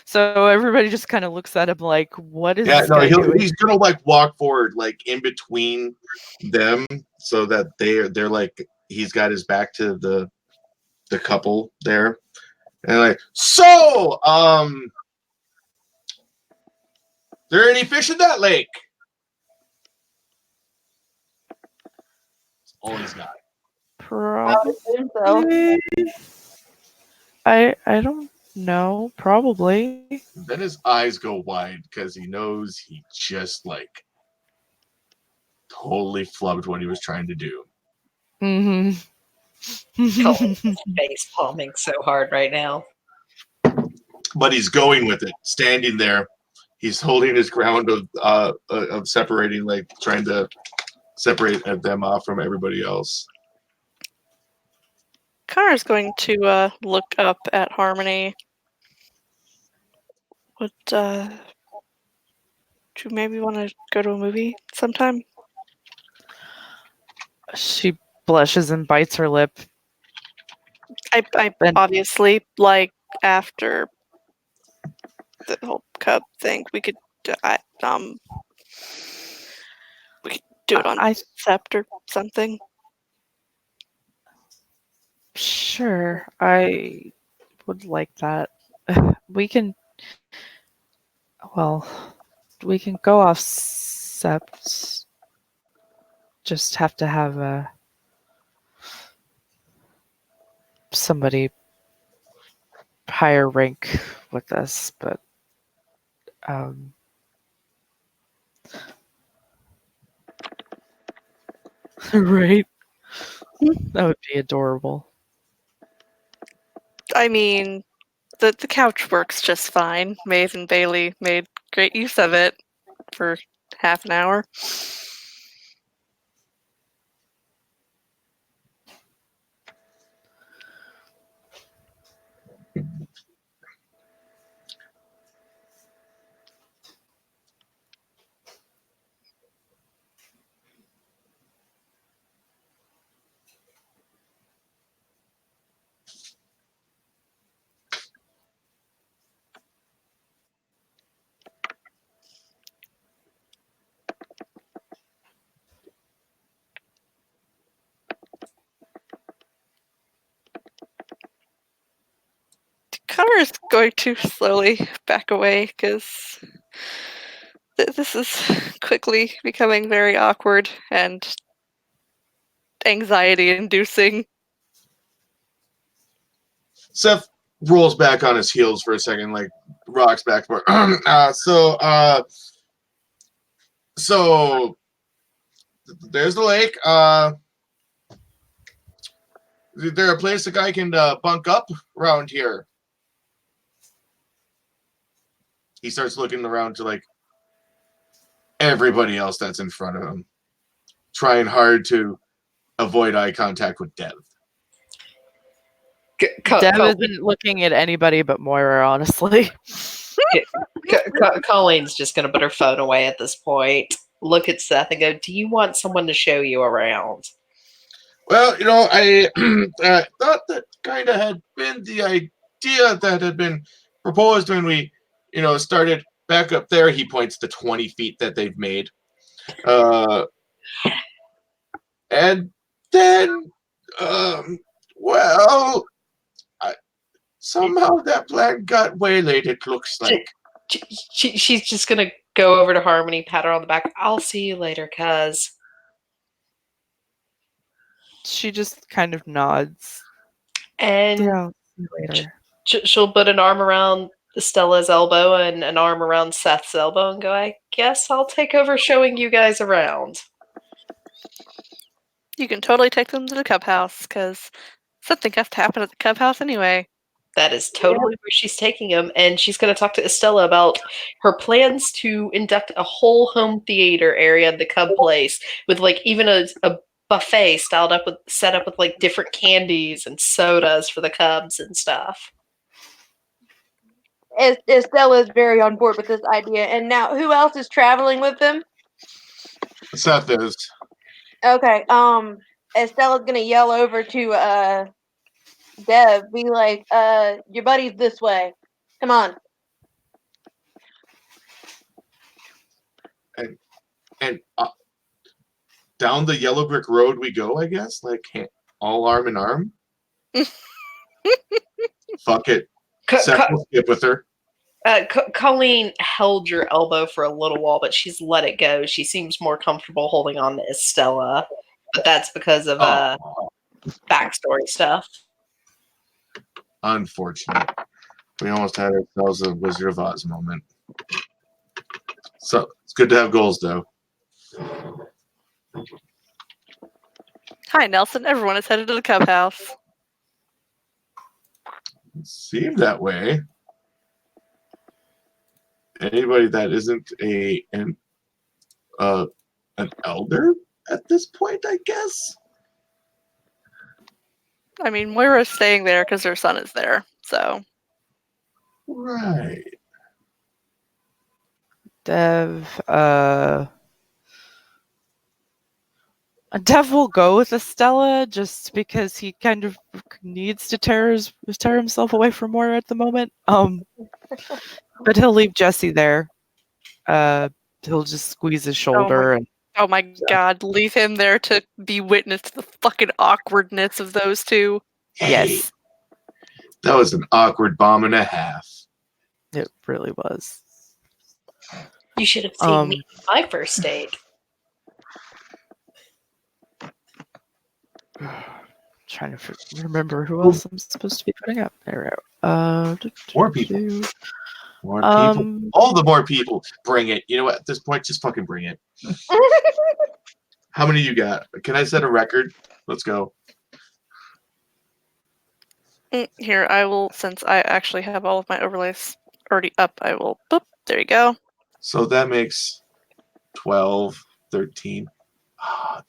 So everybody just kind of looks at him like, what is yeah, this no, guy doing? he's gonna like walk forward like in between them so that they're like he's got his back to the couple there. And like, so there any fish in that lake? That's all he's got. Probably. So. I don't know. Probably. Then his eyes go wide because he knows he just like totally flubbed what he was trying to do. Mm-hmm. Cullen is face palming so hard right now. But he's going with it, standing there. He's holding his ground of separating, like trying to separate them off from everybody else. Connor's going to look up at Harmony. Would do you maybe want to go to a movie sometime? She blushes and bites her lip. I And- obviously, like, after the whole cub thing, we could we could do it on Sept or something. Sure, I would like that. We can, well, we can go off Sept. Just have to have somebody higher rank with us, but right? That would be adorable. I mean, the couch works just fine. Maeve and Bailey made great use of it for half an hour. Connor is going to slowly back away because this is quickly becoming very awkward and anxiety-inducing. Seth rolls back on his heels for a second, like rocks back. So there's the lake. Is there a place a guy can bunk up around here? He starts looking around to like everybody else that's in front of him, trying hard to avoid eye contact with Dev. Dev isn't looking at anybody but Moira, honestly. Colleen's just going to put her phone away at this point, look at Seth and go, do you want someone to show you around? Well, you know, I thought that kind of had been the idea that had been proposed when we, you know, started back up there. He points to 20 feet that they've made. And then, well, somehow that plan got waylaid, it looks like. She's just going to go over to Harmony, pat her on the back. I'll see you later, cuz. She just kind of nods. And Yeah, I'll see you later. She'll put an arm around Stella's elbow and an arm around Seth's elbow and go, I guess I'll take over showing you guys around. You can totally take them to the Cub House, because something has to happen at the Cub House anyway. That is totally where she's taking him, and she's going to talk to Estella about her plans to induct a whole home theater area at the Cub place with like even a buffet set up with like different candies and sodas for the Cubs and stuff. Estella is very on board with this idea. And now, who else is traveling with them? Seth is. Okay. Estella's gonna yell over to Dev, be like, your buddy's this way. Come on. And down the yellow brick road we go, I guess, like all arm in arm. Fuck it. Seth will skip with her. Colleen held your elbow for a little while, but she's let it go. She seems more comfortable holding on to Estella, but that's because of backstory stuff. Unfortunate. We almost had ourselves a Wizard of Oz moment. So it's good to have goals, though. Hi, Nelson. Everyone is headed to the Cub House. It seemed that way. Anybody that isn't an elder at this point, I guess. I mean, Moira's staying there because her son is there, so. Right. Dev, Dev will go with Estella just because he kind of needs to tear himself away from Moira at the moment. But he'll leave Jesse there. He'll just squeeze his shoulder and Oh my god, leave him there to be witness to the fucking awkwardness of those two. Hey, yes, that was an awkward bomb and a half. it really was. You should have seen me on my first date. Trying to remember who else I'm supposed to be putting up. There we go. More people. More people. All the more people. Bring it. You know what? At this point, just fucking bring it. How many you got? Can I set a record? Let's go. Here, I will, since I actually have all of my overlays already up, I will, boop, there you go. So that makes 12, 13.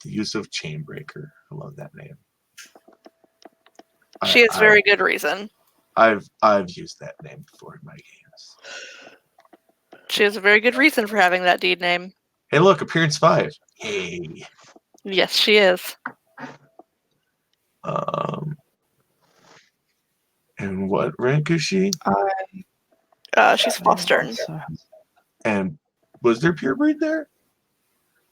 The use of Chainbreaker. I love that name. She has very good reason. I've used that name before in my games. She has a very good reason for having that deed name. Hey, look, appearance 5. Hey. Yes, she is. And what rank is she? She's Fostern. And was there pure breed there?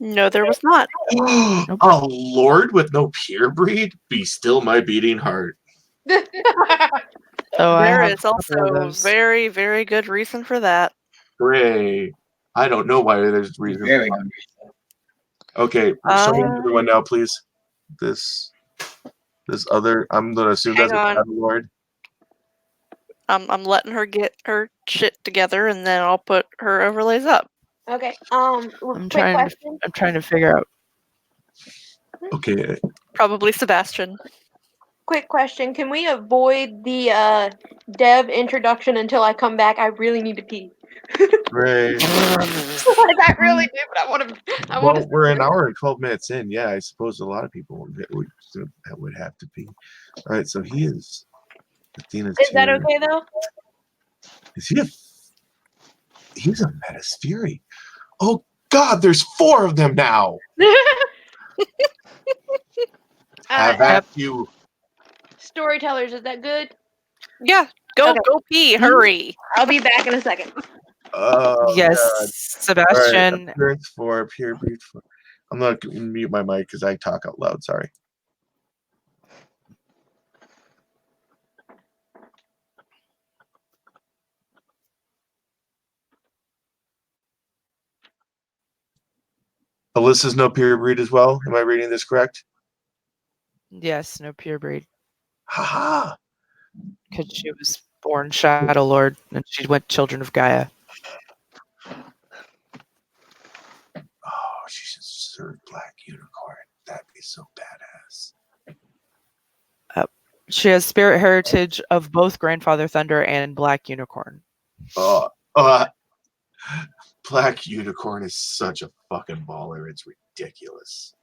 No, there was not. A lord with no pure breed? Be still my beating heart. There is also very, very good reason for that. Hooray. I don't know why there's reason. Very good. Okay, show me another one now, please. This other, I'm gonna assume that's a Shadow Lord. I'm letting her get her shit together, and then I'll put her overlays up. Okay. I'm trying to figure out. Okay. Probably Sebastian. Quick question: can we avoid the Dev introduction until I come back? I really need to pee. Right. I really do, but I want to. We're an hour and 12 minutes in. Yeah, I suppose a lot of people would have to pee. All right, so he is. Athena's Is that okay though? Is he he's a Menace Fury. Oh God, there's 4 of them now. Have at you. Storytellers, is that good? Yeah, go pee, hurry. I'll be back in a second. Yes, God. Sebastian. Right, appearance 4, pure breed 4. I'm not going to mute my mic because I talk out loud. Sorry. Alyssa's no pure breed as well. Am I reading this correct? Yes, no pure breed. Haha. Because she was born Shadow Lord and she went Children of Gaia. Oh, she should serve Black Unicorn. That'd be so badass. She has spirit heritage of both Grandfather Thunder and Black Unicorn. Black Unicorn is such a fucking baller. It's ridiculous.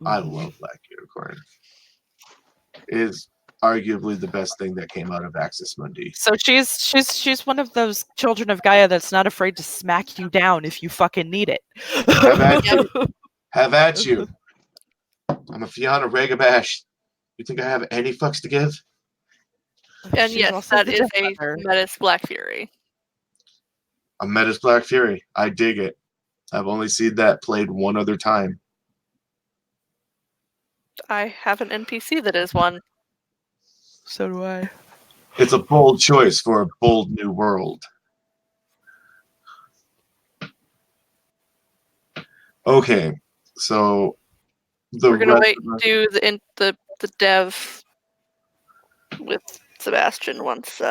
I love Black Unicorn. It is arguably the best thing that came out of Axis Mundi. So she's one of those Children of Gaia that's not afraid to smack you down if you fucking need it. Have at you. Have at you. I'm a Fianna Regabash. You think I have any fucks to give? And yes, that is a Menace Black Fury. A Menace Black Fury. I dig it. I've only seen that played one other time. I have an NPC that is one. So do I. It's a bold choice for a bold new world. Okay, so we're gonna wait and do the dev with Sebastian once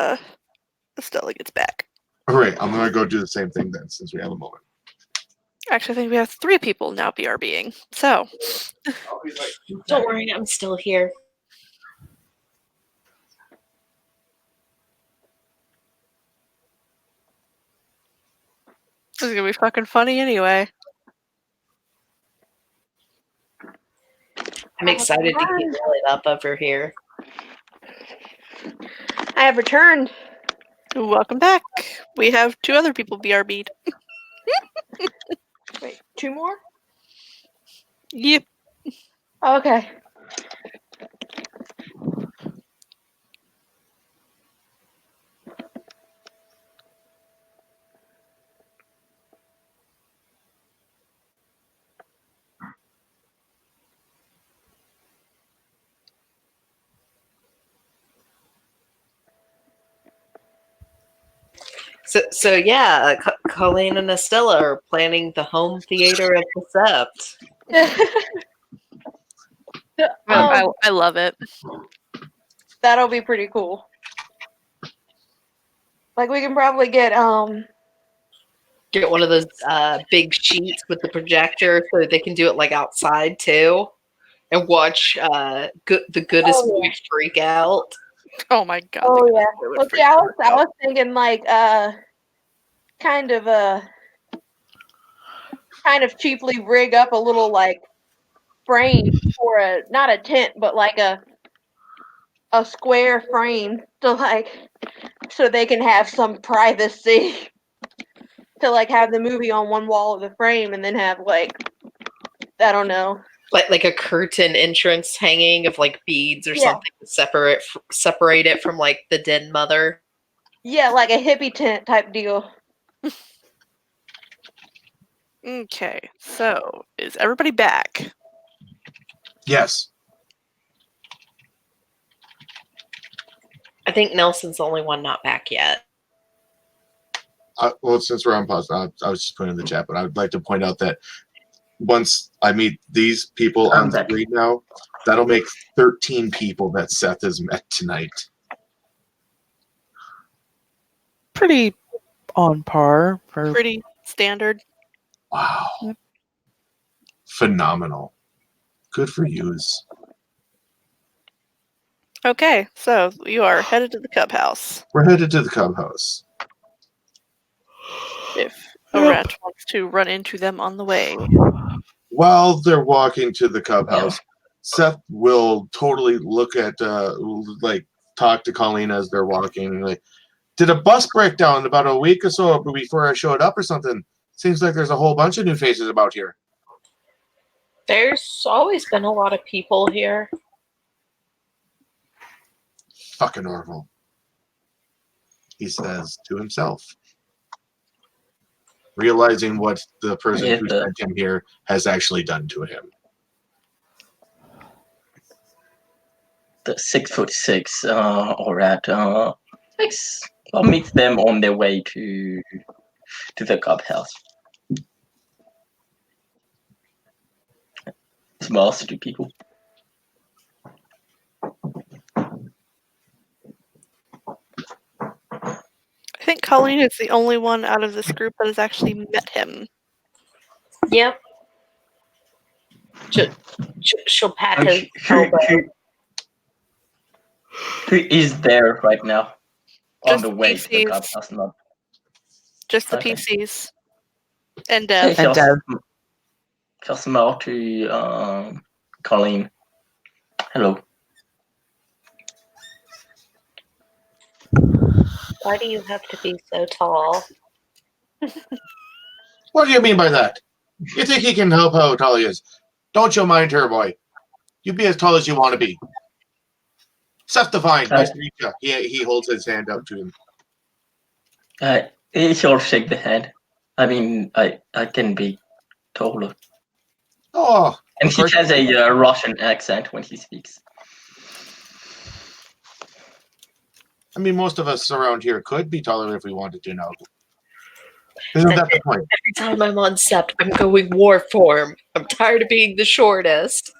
Estella gets back. All right, I'm gonna go do the same thing then, since we have a moment. Actually, I think we have 3 people now BRBing. So, don't worry, I'm still here. This is gonna be fucking funny anyway. I'm excited to heal it up over here. I have returned. Welcome back. We have 2 other people BRB'd. Wait, 2 more? Yep. Okay. So yeah, Colleen and Estella are planning the home theater of the Sept. I love it. That'll be pretty cool. Like we can probably get Get one of those big sheets with the projector so that they can do it like outside too, and watch the goodest boy freak out. Oh my god. Oh yeah. It would Well, see, freak I me out. was thinking like kind of cheaply rig up a little like frame for a not a tent but like a square frame to like so they can have some privacy to like have the movie on one wall of the frame and then have like I don't know. Like a curtain entrance hanging of like beads or Yeah. something to separate it from like the den mother. Yeah, like a hippie tent type deal. Okay, so is everybody back? Yes. I think Nelson's the only one not back yet. Well, since we're on pause, I was just putting in the chat, but I would like to point out that once I meet these people on screen now, that'll make 13 people that Seth has met tonight. Pretty on par for Pretty standard. Wow. Yep. Phenomenal. Good for yous. Okay, so you are headed to the Cub House. We're headed to the Cub House. If Orat wants to run into them on the way. While they're walking to the Cub House, Seth will totally look at, talk to Colleen as they're walking. Like, did a bus break down about a week or so before I showed up or something? Seems like there's a whole bunch of new faces about here. There's always been a lot of people here. Fucking Orville. He says to himself, realizing what the person who sent him here has actually done to him. The 6'6" Orat I'll meet them on their way to the Cub House. Smiles to people. I think Colleen is the only one out of this group that has actually met him. Yep. She'll pat his elbow. Who is there right now on Just the the way to the PCs. Cub House? Not Just the Okay. PCs. And Dev. And Dev. Just smile to Colleen. Hello. Why do you have to be so tall? What do you mean by that? You think he can help how tall he is? Don't you mind her, boy. You be as tall as you want to be. Seth Devine, nice to meet you. He holds his hand up to him. He'll shake the hand. I mean, I can be taller. Oh, And he has a Russian accent when he speaks. I mean, most of us around here could be taller if we wanted to now. Isn't that the point? Every time I'm on Sept, I'm going war form. I'm tired of being the shortest.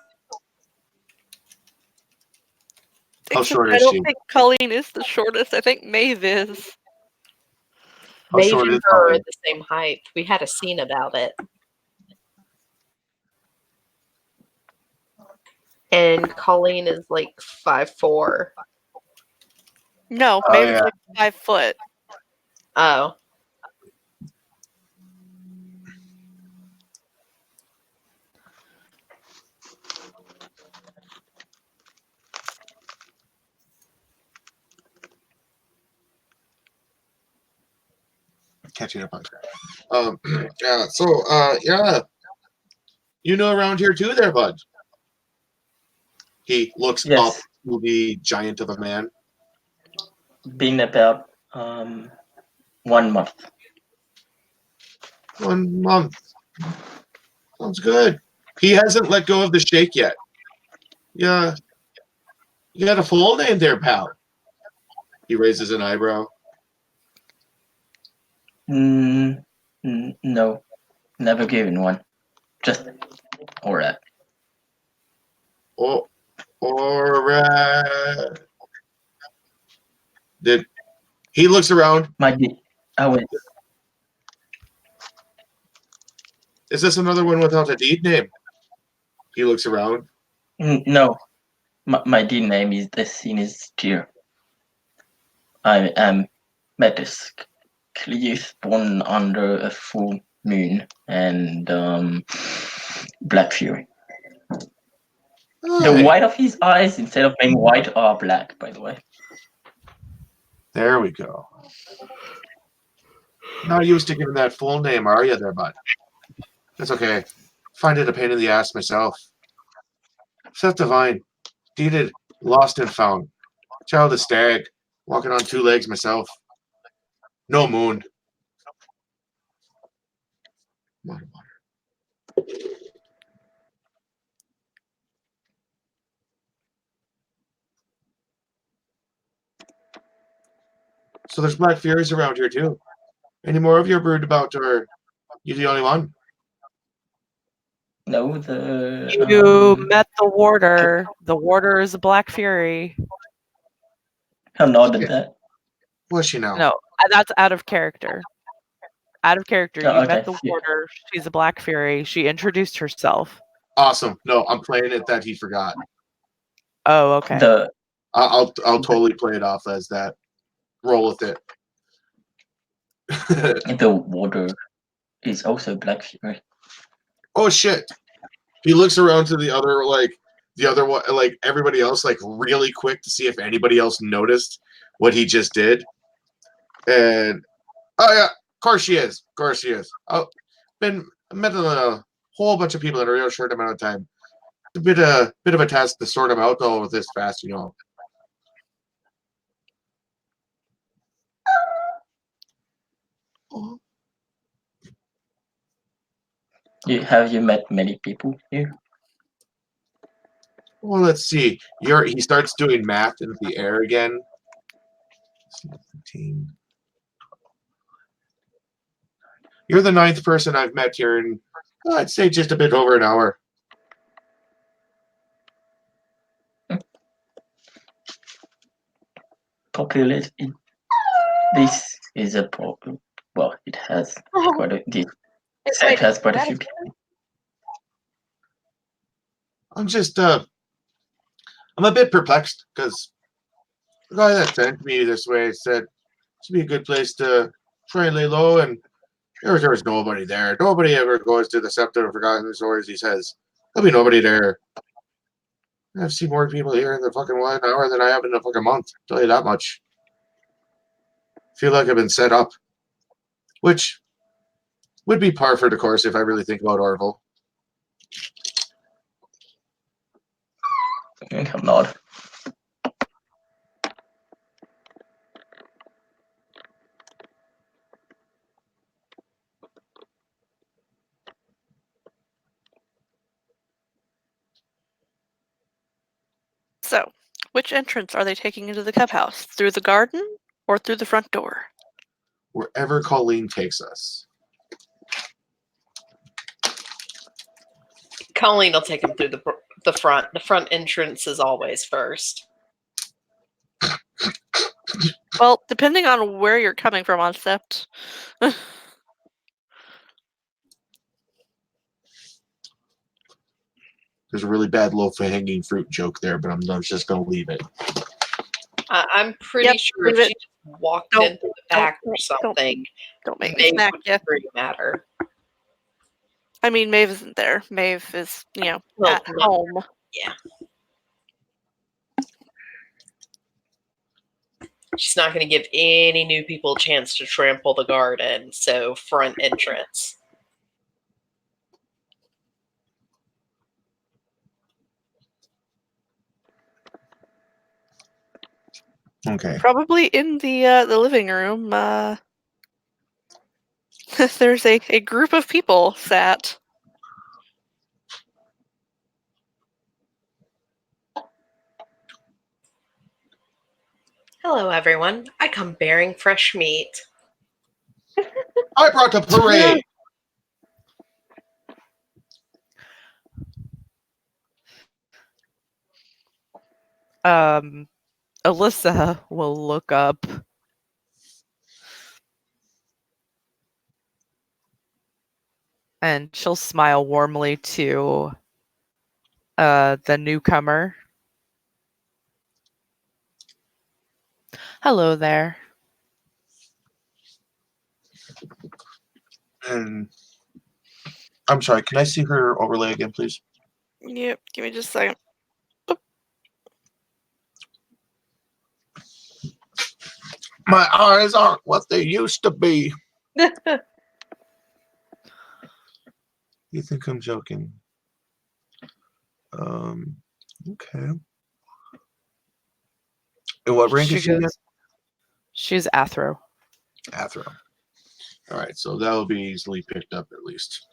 How Except short I is don't she? think Colleen is the shortest. I think Maeve is. How Maeve short and is her are Colleen? the same height. We had a scene about it. And Colleen is like 5'4". No, Oh, Maeve is yeah. like 5 foot. Oh. catching up on. Yeah. So, yeah, you know around here too, there, bud. He looks up Yes, to the giant of a man. been about 1 month. 1 month. Sounds good. He hasn't let go of the shake yet. Yeah. You got a full name there, pal. He raises an eyebrow. No, never given one. Just Orat. Oh, or did he looks around? I went. Is this another one without a deed name? He looks around. No, my D name is the Sinister. I am Metis. Cleus born under a full moon and Black Fury. The Hi. white of his eyes, instead of being white, are black, by the way. There we go. Not used to giving that full name, are you there, bud? That's okay. Find it a pain in the ass myself. Seth Divine, deeded, lost and found. Child of stag, walking on 2 legs myself. No moon. Water. So there's Black Furies around here too. Any more of you brood about, or you the only one? No, You met the warder. The warder is a Black Fury. I'm not at that. Who is she now? No, that's out of character. Out of character. Oh, You okay, met the yeah. warder. She's a Black Fury. She introduced herself. Awesome. No, I'm playing it that he forgot. Oh, okay. I'll totally play it off as that. Roll with it. The warder is also Black Fury. Oh shit. He looks around to the other one, like everybody else, like really quick to see if anybody else noticed what he just did. And oh yeah, of course she is. Of course she is. Met a whole bunch of people in a real short amount of time. It's a bit of a task to sort them out all this fast, you know. Have you met many people here? Well, let's see. He starts doing math in the air again. 15. You're the 9th person I've met here in, I'd say, just a bit over an hour. Population. This is a problem. Well, it has quite a. This set has quite a few people. I'm a bit perplexed because the guy that sent me this way said this would be a good place to try and lay low, and there was nobody there. Nobody ever goes to the Scepter of Forgotten Stories, he says. There'll be nobody there. I've seen more people here in the fucking 1 hour than I have in a fucking month. Tell you that much. Feel like I've been set up. Which would be par for the course if I really think about Orville. I'm not. So, which entrance are they taking into the cup house? Through the garden or through the front door? Wherever Colleen takes us. Colleen will take him through the front. The front entrance is always first. Well, depending on where you're coming from on Sept. There's a really bad loaf of hanging fruit joke there, but I'm just going to leave it. I'm pretty sure if she just walked Don't- into the back or don't- something, Don't make me Maeve smack would you. really matter. I mean, Maeve isn't there. Maeve is, Well, at home. Yeah. She's not going to give any new people a chance to trample the garden, so front entrance. Okay. Probably in the living room. There's a group of people sat. Hello, everyone. I come bearing fresh meat. I brought the parade. Alyssa will look up. And she'll smile warmly to the newcomer. Hello there. And I'm sorry, can I see her overlay again, please? Yep, give me just a second. My eyes aren't what they used to be. You think I'm joking? Okay. And what rank is she again? She's Athro. Athro. All right, so that will be easily picked up at least.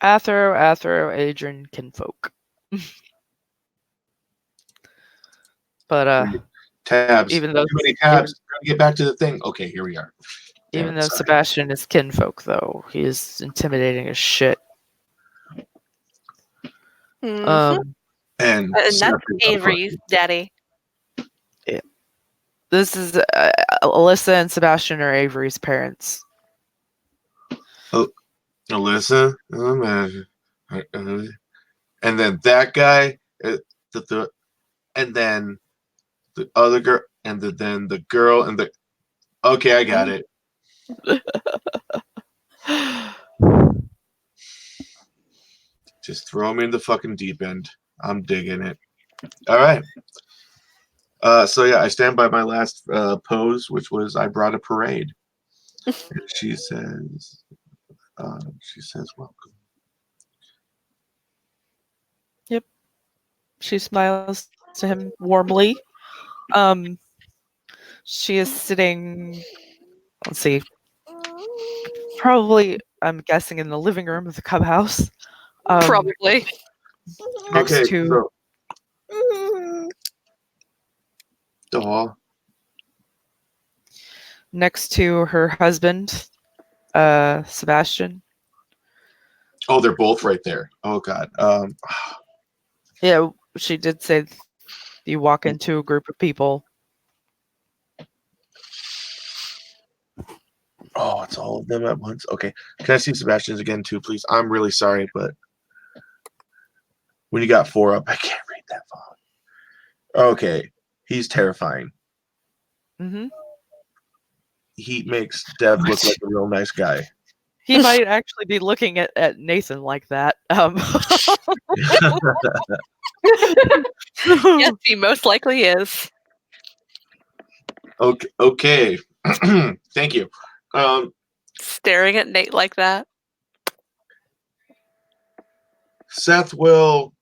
Athro, Adrian, kinfolk. But tabs. even though Too many tabs. Trying to get back to the thing. Okay, here we are. Even though Sebastian is kinfolk, though, he is intimidating as shit. Mm-hmm. And that's Avery's daddy. Yeah. This is Alyssa and Sebastian are Avery's parents. Oh, Alyssa, imagine. And then that guy, and then the other girl, and then the girl, and the. Okay, I got it. Just throw me in the fucking deep end. I'm digging it. All right. So yeah, I stand by my last pose, which was I brought a parade. She says, welcome. Yep. She smiles to him warmly. She is sitting, let's see, probably, I'm guessing, in the living room of the Cub House. Probably. Next to next to her husband, Sebastian. Oh, they're both right there. Oh God. Yeah, she did say you walk into a group of people. Oh, it's all of them at once. Okay. Can I see Sebastian's again too, please? I'm really sorry, but when you got 4 up, I can't read that font. Okay. He's terrifying. Mm-hmm. He makes Dev look like a real nice guy. He might actually be looking at Nathan like that. Yes, he most likely is. Okay. Thank you. Staring at Nate like that. Seth will.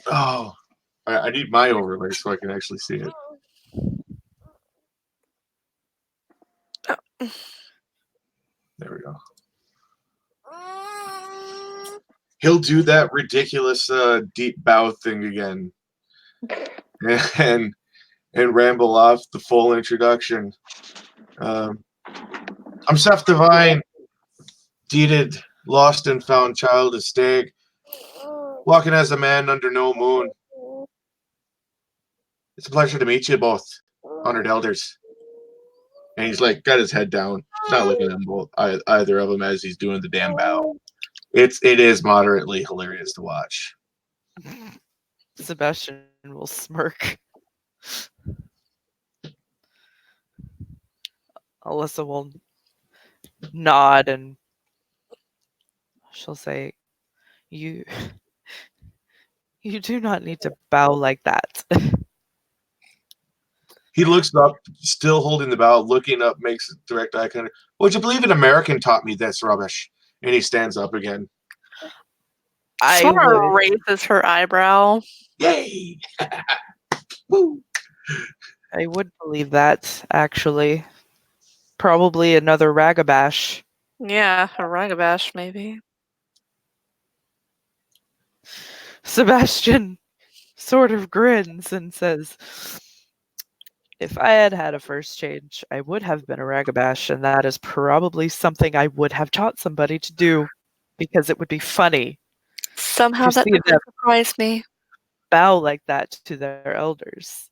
Oh, I need my overlay so I can actually see it. There we go. He'll do that ridiculous deep bow thing again, and ramble off the full introduction. I'm Seth Divine, deeded, lost and found child of Stag, walking as a man under no moon. It's a pleasure to meet you both, honored elders. And he's like got his head down, not looking at them both, either of them as he's doing the damn bow. It is moderately hilarious to watch. Sebastian will smirk. Alyssa will nod and she'll say, You do not need to bow like that. He looks up, still holding the bow, looking up, makes direct eye contact. Would you believe an American taught me this rubbish? And he stands up again. I Sora would. raises her eyebrow. Yay! Woo! I would believe that, actually. Probably another Ragabash. Yeah, a ragabash, maybe. Sebastian sort of grins and says, if I had had a first change, I would have been a Ragabash, and that is probably something I would have taught somebody to do, because it would be funny Somehow to that see doesn't them surprise me. bow like that to their elders.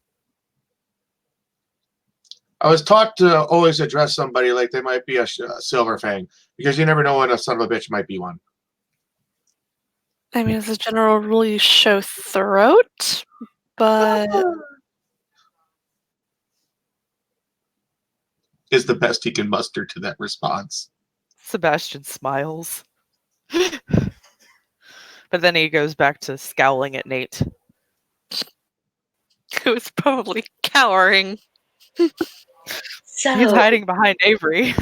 I was taught to always address somebody like they might be a silver fang, because you never know when a son of a bitch might be one. I mean, as a general rule, you show throat, but Is the best he can muster to that response. Sebastian smiles. But then he goes back to scowling at Nate. who is probably cowering. So He's hiding behind Avery.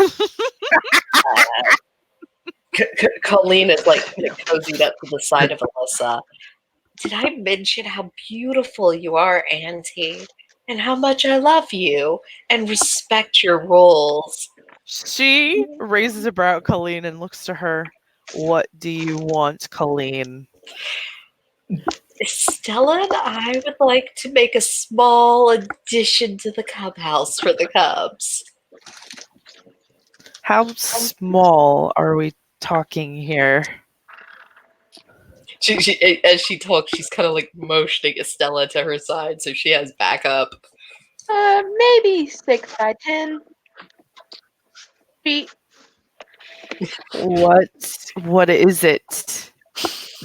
Colleen is like kind of cozied up to the side of Alyssa. Did I mention how beautiful you are, Auntie? And how much I love you and respect your roles? She raises a brow at Colleen and looks to her. What do you want, Colleen? Stella and I would like to make a small addition to the Cub House for the Cubs. How small are we talking here? As she talks, she's kind of like motioning Estella to her side so she has backup. Maybe 6 by 10 feet. What is it?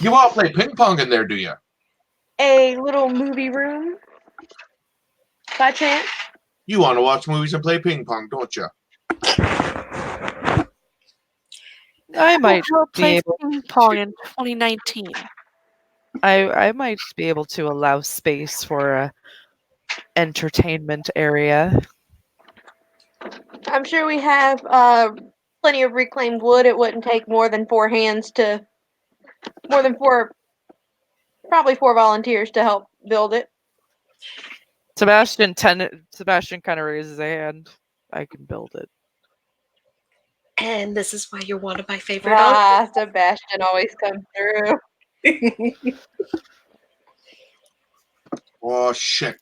You all play ping pong in there, do you? A little movie room. By chance. You want to watch movies and play ping pong, don't you? I might We'll be play able ping pong in 2019. I might be able to allow space for a entertainment area. I'm sure we have plenty of reclaimed wood. It wouldn't take more than 4 hands to. More than 4. Probably 4 volunteers to help build it. Sebastian kind of raises a hand. I can build it. And this is why you're one of my favorite uncles. Ah, Sebastian always comes through. Oh, shit.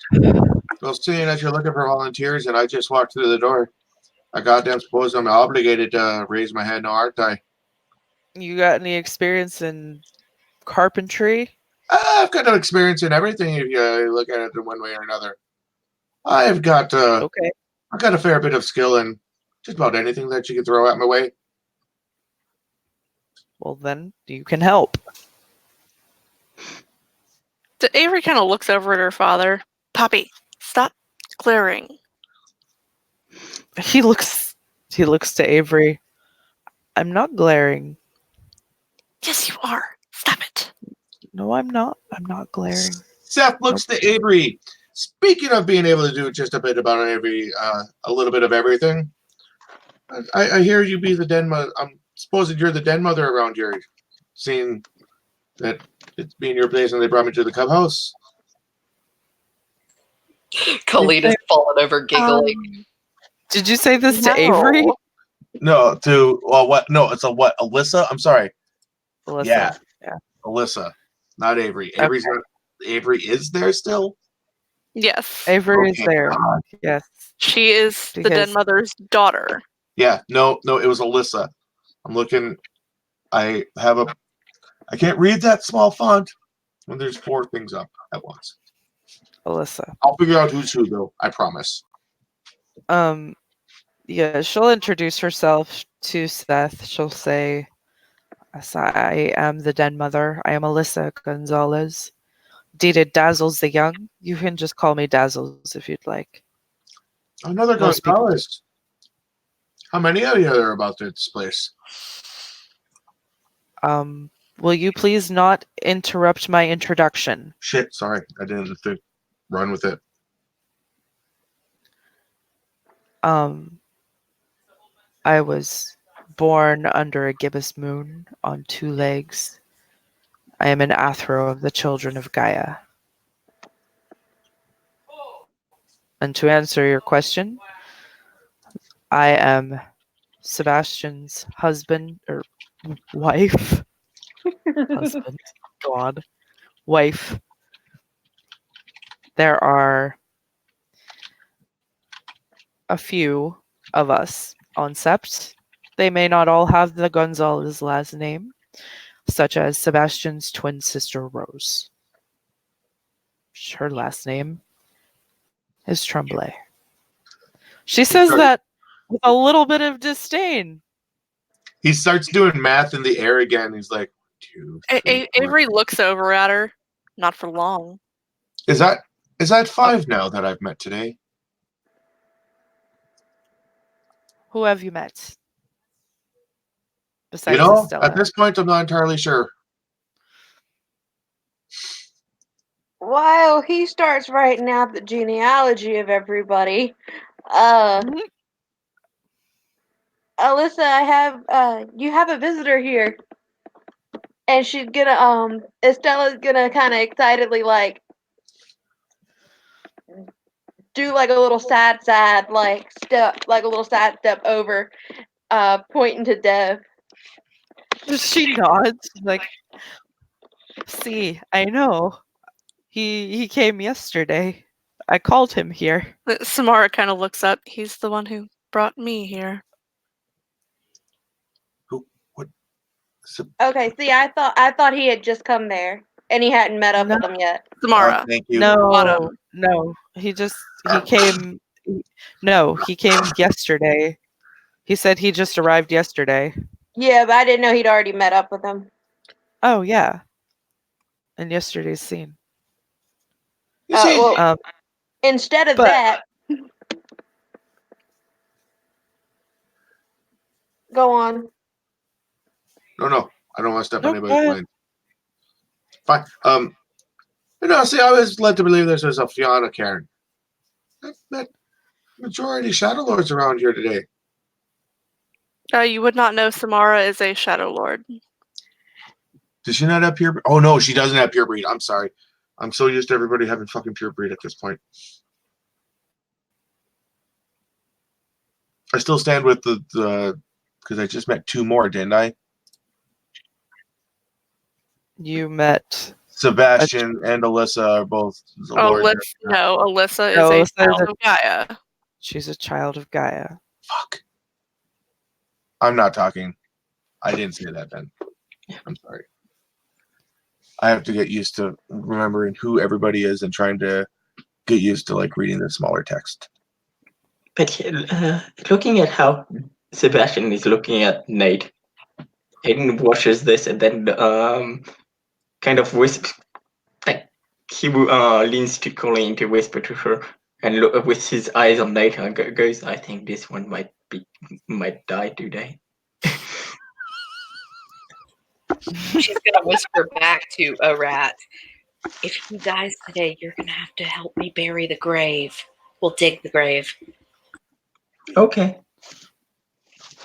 Well, seeing as you're looking for volunteers and I just walked through the door, I goddamn suppose I'm obligated to raise my hand, no, aren't I? You got any experience in carpentry? I've got no experience in everything if you look at it in one way or another. I've got Okay. I've got a fair bit of skill in just about anything that you can throw at my way. Well, then you can help. Avery kind of looks over at her father. Poppy, stop glaring. He looks to Avery. I'm not glaring. Yes, you are. Stop it. No, I'm not. I'm not glaring. Seth looks to Avery. Speaking of being able to do just a bit about every, a little bit of everything, I hear you be the den mother. I'm supposed you're the den mother around here, seeing that it's being your place and they brought me to the Cub House. Colleen has fallen over giggling. Did you say this No. to Avery? No, to what? No, it's a what? Alyssa. I'm sorry. Alyssa. Yeah. Yeah. Alyssa, not Avery. Avery's not. Avery is there still. Yes. Avery is Okay, there. God. Yes. She is the Because- den mother's daughter. Yeah. No. It was Alyssa. I'm looking. I can't read that small font when there's 4 things up at once. Alyssa. I'll figure out who's who though. I promise. Yeah, she'll introduce herself to Seth. She'll say, "Yes, I am the den mother. I am Alyssa Gonzalez. Dated Dazzles the Young. You can just call me Dazzles if you'd like." Another Most people Gonzalez. How many of you are there about this place? Will you please not interrupt my introduction? Shit. Sorry, I didn't think. Run with it. Um, I was born under a gibbous moon on 2 legs. I am an Athro of the children of Gaia. And to answer your question, I am Sebastian's husband or wife. Husband, God, wife. There are a few of us on Sept. They may not all have the Gonzalez last name, such as Sebastian's twin sister Rose. Her last name is Tremblay. She says that with a little bit of disdain. He starts doing math in the air again. He's like, 2, 3, 4. Avery looks over at her. Not for long. Is that 5 now that I've met today? Who have you met? You Besides know, Estella. at this point, I'm not entirely sure. While he starts writing out the genealogy of everybody, Mhm. Alyssa, you have a visitor here. And she's gonna, Estella's gonna kind of excitedly, like, do like a little side, like, step, like a little side step over, pointing to Dev. She nods. She's like, see, I know. He came yesterday. I called him here. Samara kind of looks up. He's the one who brought me here. What? Okay, see, I thought he had just come there, and he hadn't met up No. with them yet. Samara. Thank you. No, no. He came. No, he came yesterday. He said he just arrived yesterday. Yeah, but I didn't know he'd already met up with them. Oh yeah. In yesterday's scene. You see, Well, instead of but- that, go on. no, I don't want to step No, on go anybody's ahead. line. Fine. See, I was led to believe this was a Fiona Karen. I met majority Shadow Lords around here today. You would not know Samara is a Shadow Lord. Does she not have pure? Oh no, she doesn't have pure breed. I'm sorry. I'm so used to everybody having fucking pure breed at this point. I still stand with the because I just met 2 more, didn't I? You met. Sebastian and Alyssa are both the Lords. Alyssa is No, a Alyssa is child a- of Gaia. She's a child of Gaia. Fuck. I'm not talking. I didn't say that then. I'm sorry. I have to get used to remembering who everybody is and trying to get used to like reading the smaller text. But looking at how Sebastian is looking at Nate, Aiden watches this and then kind of whispers, like he leans to Colleen to whisper to her and look with his eyes on Nate and goes, "I think this one might die today." She's gonna whisper back to a rat, "If he dies today, you're gonna have to help me bury the grave. We'll dig the grave." Okay.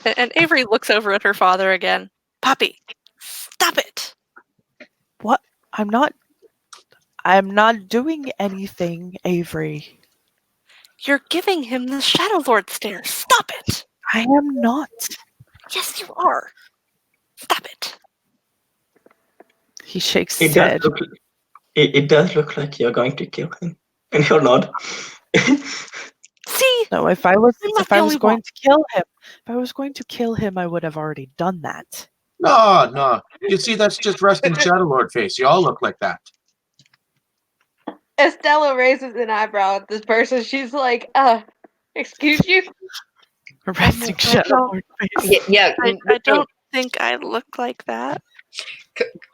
And Avery looks over at her father again. Poppy, stop it. What? I'm not doing anything, Avery. You're giving him the Shadow Lord stare. Stop it. I am not. Yes, you are. Stop it. He shakes It his does head. look. It does look like you're going to kill him, and you're not. See? No, if I was I'm not the only going one. to kill him, if I was going to kill him, I would have already done that. No. You see, that's just resting Shadow Lord face. You all look like that. Estella raises an eyebrow at this person. She's like, excuse you? A resting I shadow don't- Lord face. Yeah, I don't think I look like that.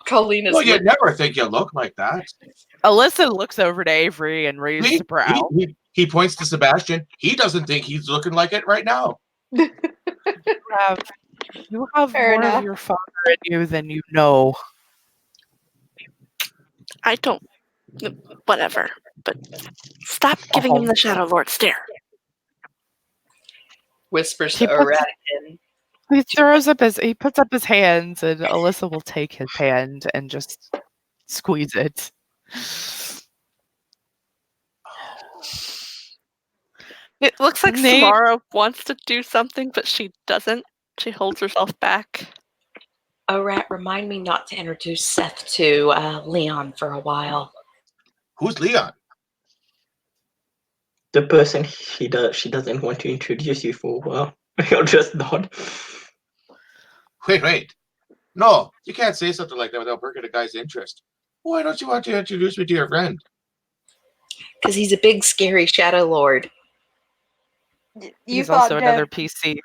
Colleen is Well, you'd never think you look like that. Alyssa looks over to Avery and raises a brow. He points to Sebastian. He doesn't think he's looking like it right now. You have Fair more enough. of your father in you than you know. I don't. Whatever. But stop giving him the Shadow Lord stare. whispers He to Eradican. he puts up his hands, and Alyssa will take his hand and just squeeze it. It looks like Nate- Samara wants to do something, but she doesn't. She holds herself back. Rat, remind me not to introduce Seth to Leon for a while. Who's Leon? The person she doesn't want to introduce you for a while. You'll just nod. Wait. No, you can't say something like that without breaking a guy's interest. Why don't you want to introduce me to your friend? Because he's a big, scary Shadow Lord. You He's thought also Dev, another PC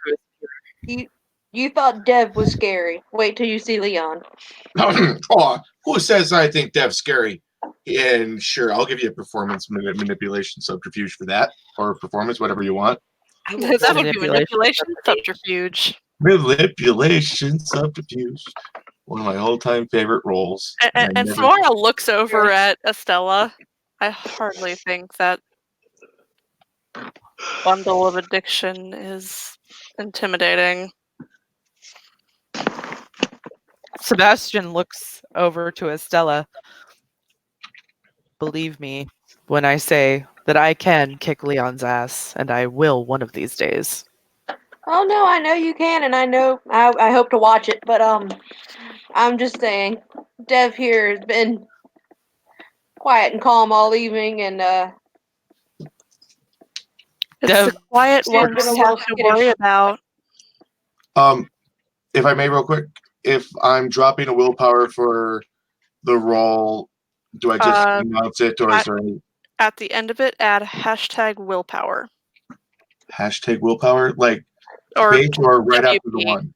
who you thought Dev was scary. Wait till you see Leon. Oh, who says I think Dev's scary? And sure, I'll give you a performance manipulation subterfuge for that, or performance, whatever you want. I will That would be manipulation manipulation subterfuge. Manipulation subterfuge. One of my all-time favorite roles. And I never- Samara looks over at Estella. I hardly think that bundle of addiction is intimidating. Sebastian looks over to Estella. Believe me when I say that I can kick Leon's ass, and I will one of these days. Oh no, I know you can, and I know I hope to watch it. But I'm just saying, Dev here has been quiet and calm all evening, and It's Dev the quiet she's ones been a you little have to worry skittish. about. If I may, real quick, if I'm dropping a willpower for the roll, do I just announce it, or is there any At the end of it, add hashtag willpower. hashtag willpower, like Or space, or right after the WP. one?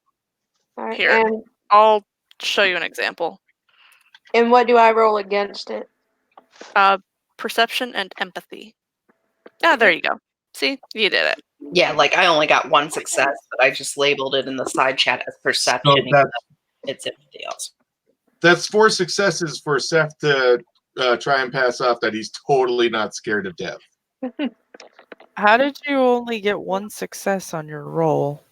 All right, Here. I'll show you an example. and what do I roll against it? Perception and empathy. Ah, there you go. See, you did it. Yeah, like I only got one success, but I just labeled it in the side chat as perception. So even though it's empathy also. that's 4 successes for Seth to try and pass off that he's totally not scared of death. How did you only get one success on your roll?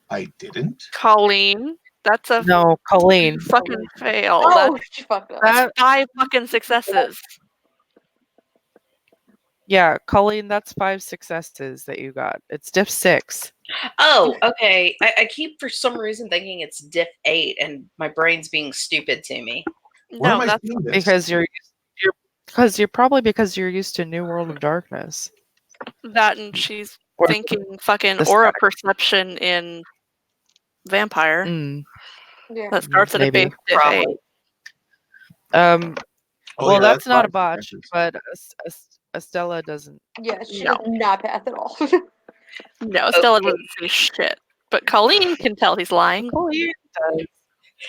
I didn't. Colleen, that's a No, Colleen. fucking fail. Oh, she fucked up. That's 5 fucking successes. Yeah, Colleen, that's 5 successes that you got. It's diff 6. Oh, okay. I keep for some reason thinking it's diff 8, and my brain's being stupid to me. Where am No, I that's seeing this? Because you're used to New World of Darkness. that, and she's Or- thinking fucking the aura static. perception in vampire. Mm, Yeah. That starts at a maybe. base diff 8. Probably. Oh, well, yeah, that's not a 5 botch, successes. but Estella doesn't. Yeah, she No. does not pass at all. No, Stella Okay. doesn't say shit. But Colleen can tell he's lying. Colleen does.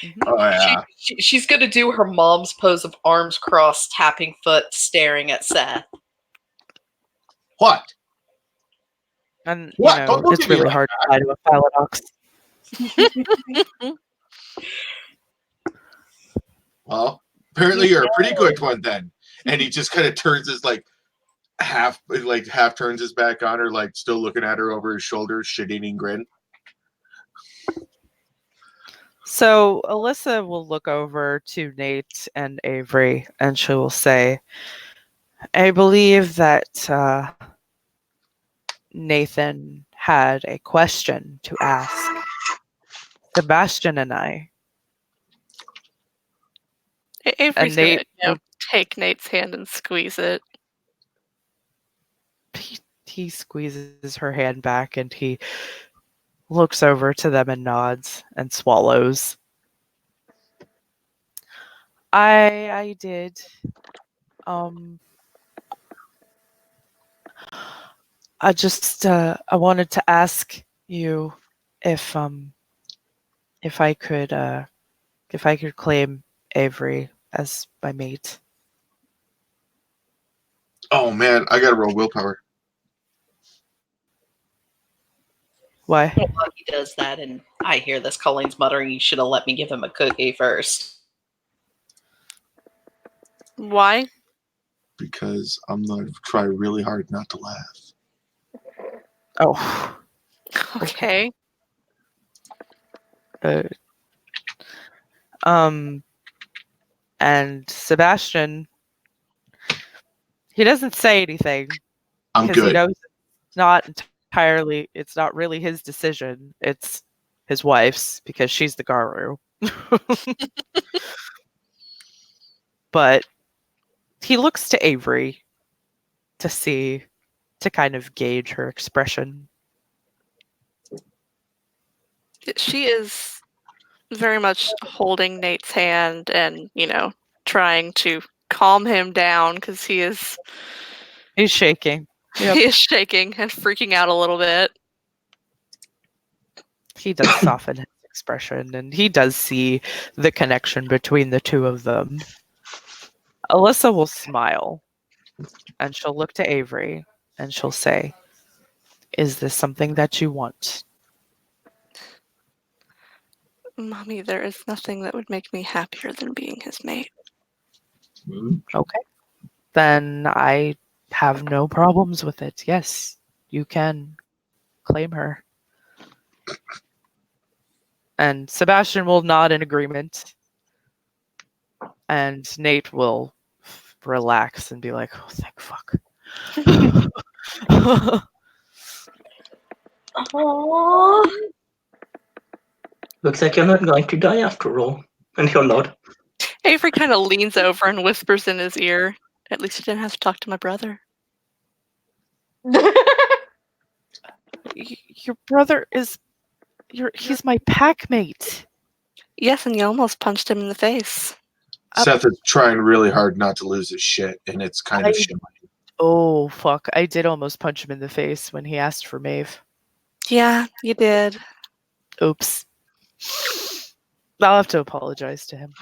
Mhm. Oh, yeah. She's gonna do her mom's pose of arms crossed, tapping foot, staring at Seth. What? And What? you know, Don't look it's at me really like hard to lie to a Phalonox. Well, apparently you're a pretty good one then. And he just kind of turns his half turns his back on her, like still looking at her over his shoulder, shit-eating grin. So Alyssa will look over to Nate and Avery, and she will say, "I believe that Nathan had a question to ask Sebastian and I." Avery's Nate gonna take Nate's hand and squeeze it. He squeezes her hand back, and he looks over to them and nods and swallows. I did. I just I wanted to ask you if I could claim Avery as my mate. Oh man, I gotta roll willpower. Why? While he does that, and I hear this, Colleen's muttering, "You should have let me give him a cookie first." Why? Because I'm gonna try really hard not to laugh. Oh. Okay. Uh, um, and Sebastian, he doesn't say anything I'm because he good. knows it's not entirely, it's not really his decision. It's his wife's because she's the Garu. But he looks to Avery to see, to kind of gauge her expression. She is very much holding Nate's hand and, trying to calm him down because He's shaking. Yep. he is shaking and freaking out a little bit. He does soften his expression and he does see the connection between the two of them. Alyssa will smile and she'll look to Avery and she'll say, "Is this something that you want?" Mommy, there is nothing that would make me happier than being his mate. Okay. Then I have no problems with it. Yes, you can claim her. And Sebastian will nod in agreement. And Nate will relax and be like, "Oh, thank fuck." Aww. Looks like you're not going to die after all. And he'll nod. Avery kind of leans over and whispers in his ear, "At least you didn't have to talk to my brother." Your brother is he's my pack mate. Yes, and you almost punched him in the face. Seth is trying really hard not to lose his shit, and it's kind of showing. Oh fuck, I did almost punch him in the face when he asked for Maeve. Yeah, you did. Oops. I'll have to apologize to him.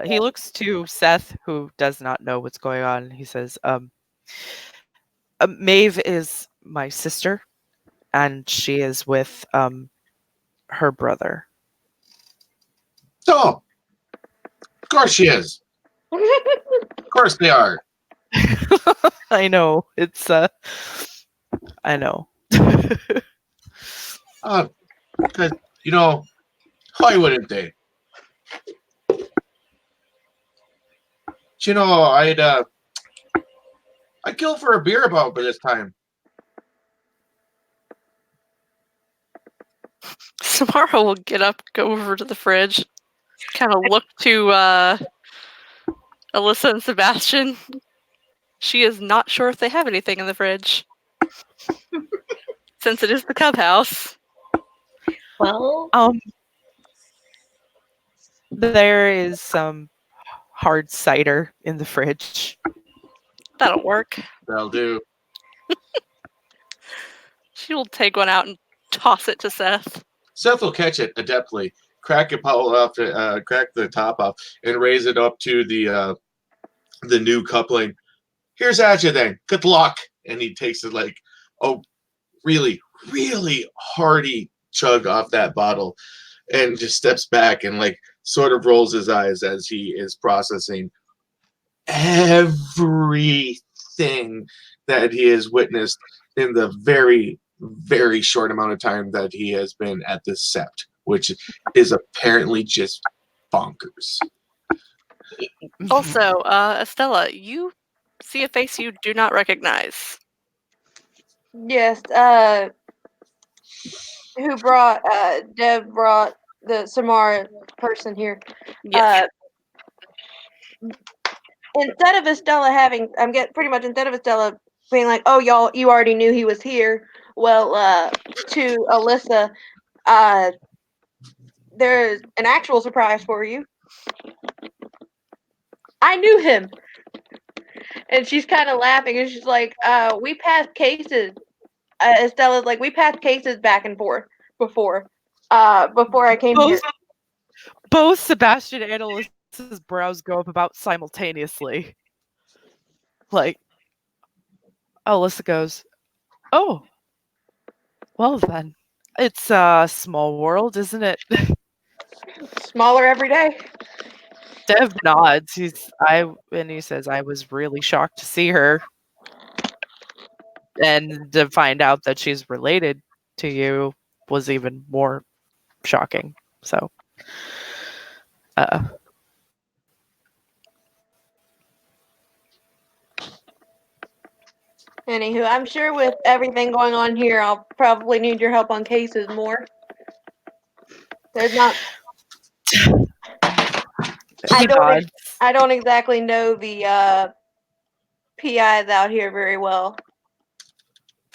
He looks to Seth, who does not know what's going on. He says, Maeve is my sister, and she is with her brother." Oh, of course she is. Of course they are. I know. It's I know. Because, why wouldn't they? I'd kill for a beer about by this time. Samara will get up, go over to the fridge, kind of look to Alyssa and Sebastian. She is not sure if they have anything in the fridge. Since it is the Cub house. Well, there is some hard cider in the fridge. That'll work. That'll do. She will take one out and toss it to Seth. Seth will catch it adeptly, crack the top off, and raise it up to the new coupling. Here's at you then. Good luck. And he takes it like, really, really hearty chug off that bottle, and just steps back and like sort of rolls his eyes as he is processing everything that he has witnessed in the very, very short amount of time that he has been at this sept, which is apparently just bonkers. Also, Estella, you see a face you do not recognize. Yes, who brought, Dev brought the Samara person here. Yes. Instead of Estella instead of Estella being like, "Oh, y'all, you already knew he was here." Well, to Alyssa, there's an actual surprise for you. I knew him. And she's kind of laughing, and she's like, we passed cases. Estella's like, we passed cases back and forth before I came here. Both Sebastian and Alyssa's brows go up about simultaneously. Like, Alyssa goes, "Oh, well then. It's a small world, isn't it?" Smaller every day. Dev nods. He says, "I was really shocked to see her, and to find out that she's related to you was even more shocking." So, uh, Anywho, I'm sure with everything going on here, I'll probably need your help on cases more. There's not. he nods. I don't exactly know the PIs out here very well.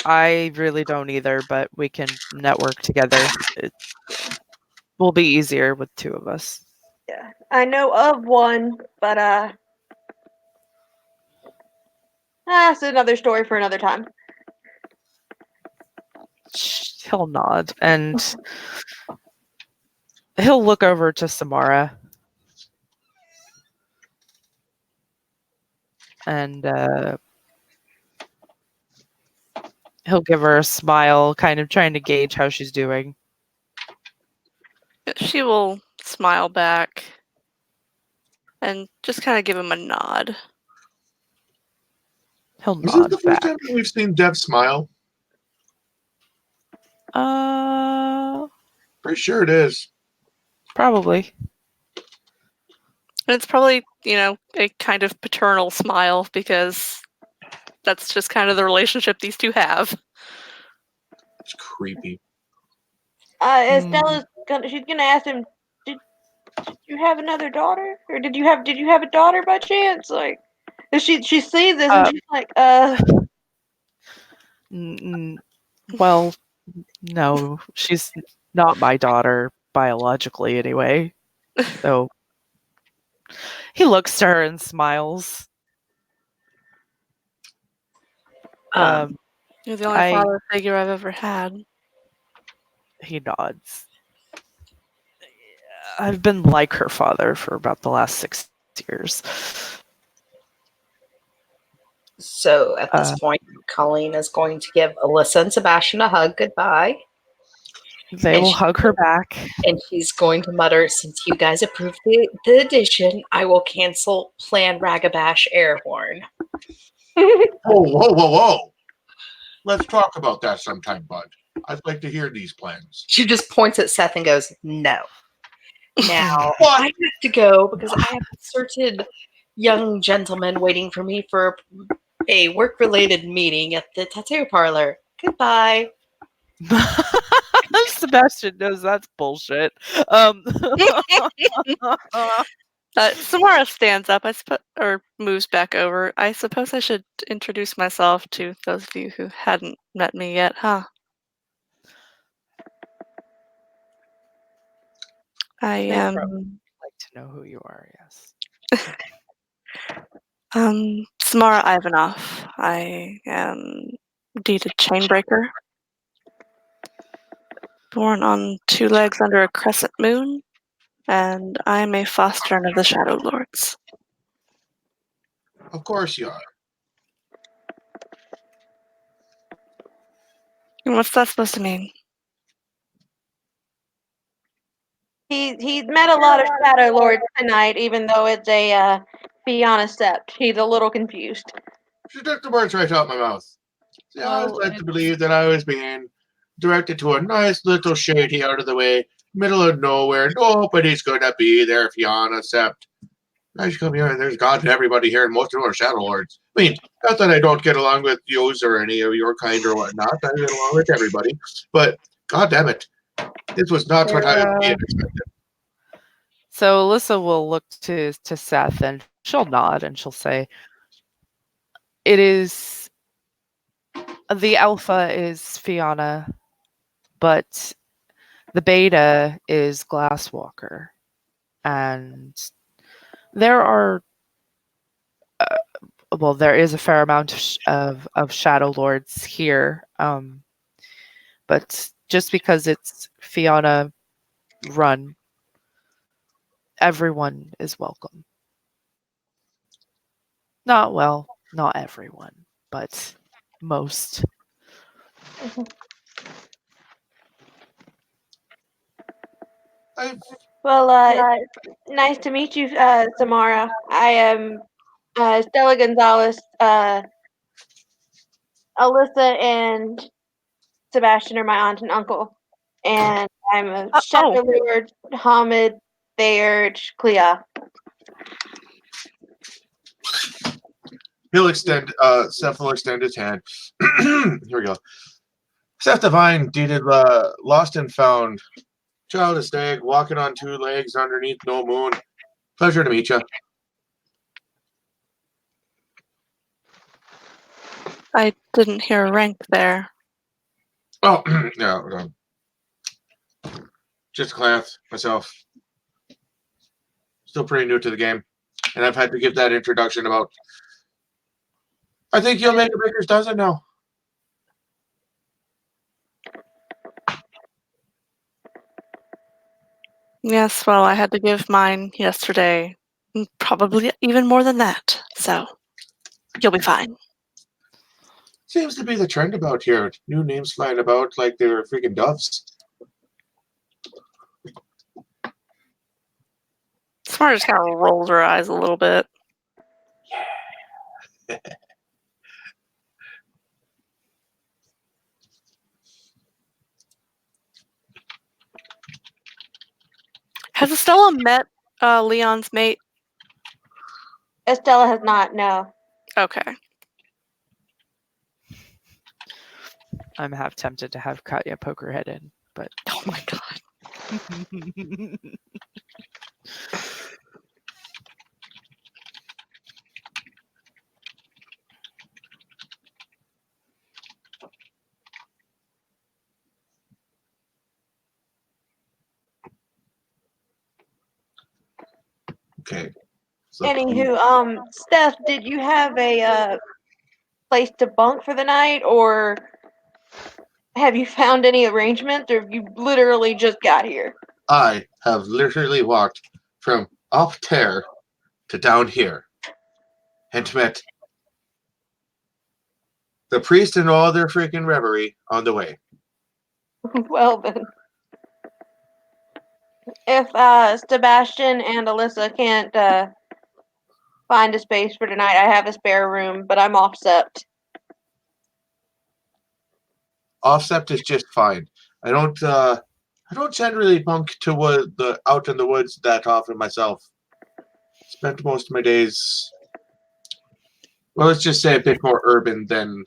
I really don't either, but we can network together. It will be easier with two of us. Yeah, I know of one, but that's another story for another time. He'll nod and he'll look over to Samara and he'll give her a smile, kind of trying to gauge how she's doing. She will smile back and just kind of give him a nod. He'll Is this nod the first back. time that we've seen Dev smile? Pretty sure it is. Probably. And it's probably, a kind of paternal smile because that's just kind of the relationship these two have. It's creepy. Estella's she's gonna ask him, did you have another daughter, or did you have a daughter by chance? Like, she sees this and she's like, Well, no, she's not my daughter biologically anyway. So he looks to her and smiles. You're the only father figure I've ever had. He nods. I've been like her father for about the last 6 years. So at this point, Colleen is going to give Alyssa and Sebastian a hug goodbye. They And will hug her back. And she's going to mutter, since you guys approved the addition, I will cancel Plan Ragabash air horn. Whoa. Let's talk about that sometime, bud. I'd like to hear these plans. She just points at Seth and goes, no. Now, What? I have to go because I have a certain young gentleman waiting for me for a work-related meeting at the tattoo parlor. Goodbye. Sebastian knows that's bullshit. Samara stands up, or moves back over. I suppose I should introduce myself to those of you who hadn't met me yet, huh? I am. Like to know who you are. Yes. Samara Ivanov. I am deeded chainbreaker. Born on 2 legs under a crescent moon, and I am a foster of the Shadow Lords. Of course you are. And what's that supposed to mean? he's met a lot of Shadow Lords tonight, even though it's a Fiona Sept. He's a little confused. She took the words right out of my mouth. See, I always Well, like to believe that I was being directed to a nice little shady out of the way, middle of nowhere. Nobody's gonna be there, Fiona, except I should come here and there's God and everybody here, and most of them are Shadow Lords. I mean, not that I don't get along with yous or any of your kind or whatnot. I get along with everybody, but God damn it, this was not what I was being expected. So Alyssa will look to Seth and she'll nod and she'll say, "It is the alpha is Fiona, but the beta is Glasswalker, and there are there is a fair amount of Shadow Lords here, but just because it's Fiona run, everyone is welcome. Not everyone, but most." I've Well, nice to meet you, Samara. I am Stella Gonzalez. Alyssa and Sebastian are my aunt and uncle, and I'm a Shadow Lord, Hamid, Bayard, Clea. he'll extend. Seth will extend his hand. Here we go. Seth Divine, deeded lost and found. Child of stag, walking on two legs underneath no moon. Pleasure to meet you. I didn't hear a rank there. Oh, yeah. Just a class myself. Still pretty new to the game, and I've had to give that introduction about. I think you'll make a baker's dozen now. Yes, well, I had to give mine yesterday. Probably even more than that. So, you'll be fine. Seems to be the trend about here. New names flying about like they were freaking doves. Smart just kind of rolls her eyes a little bit. Has Estella met Leon's mate? Estella has not, no. Okay. I'm half tempted to have Katya poke her head in, but Oh my god. Okay. So, Anywho, Steph, did you have a place to bunk for the night, or have you found any arrangements, or have you literally just got here? I have literally walked from up there to down here and met the priest and all their freaking reverie on the way. Well then. If Sebastian and Alyssa can't find a space for tonight, I have a spare room, but I'm offset. Offset is just fine. I don't generally bunk to the out in the woods that often myself. Spent most of my days, well, let's just say a bit more urban than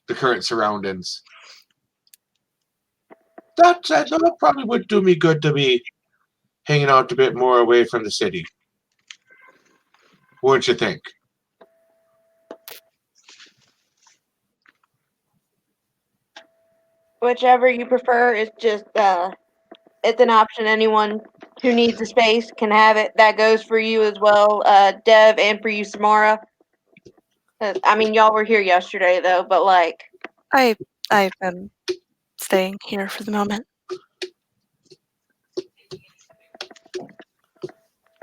the current surroundings. That said, though, it probably would do me good to be hanging out a bit more away from the city. Wouldn't you think? Whichever you prefer is just it's an option. Anyone who needs a space can have it. That goes for you as well, Dev, and for you, Samara. I mean, y'all were here yesterday though, but like, I've been staying here for the moment.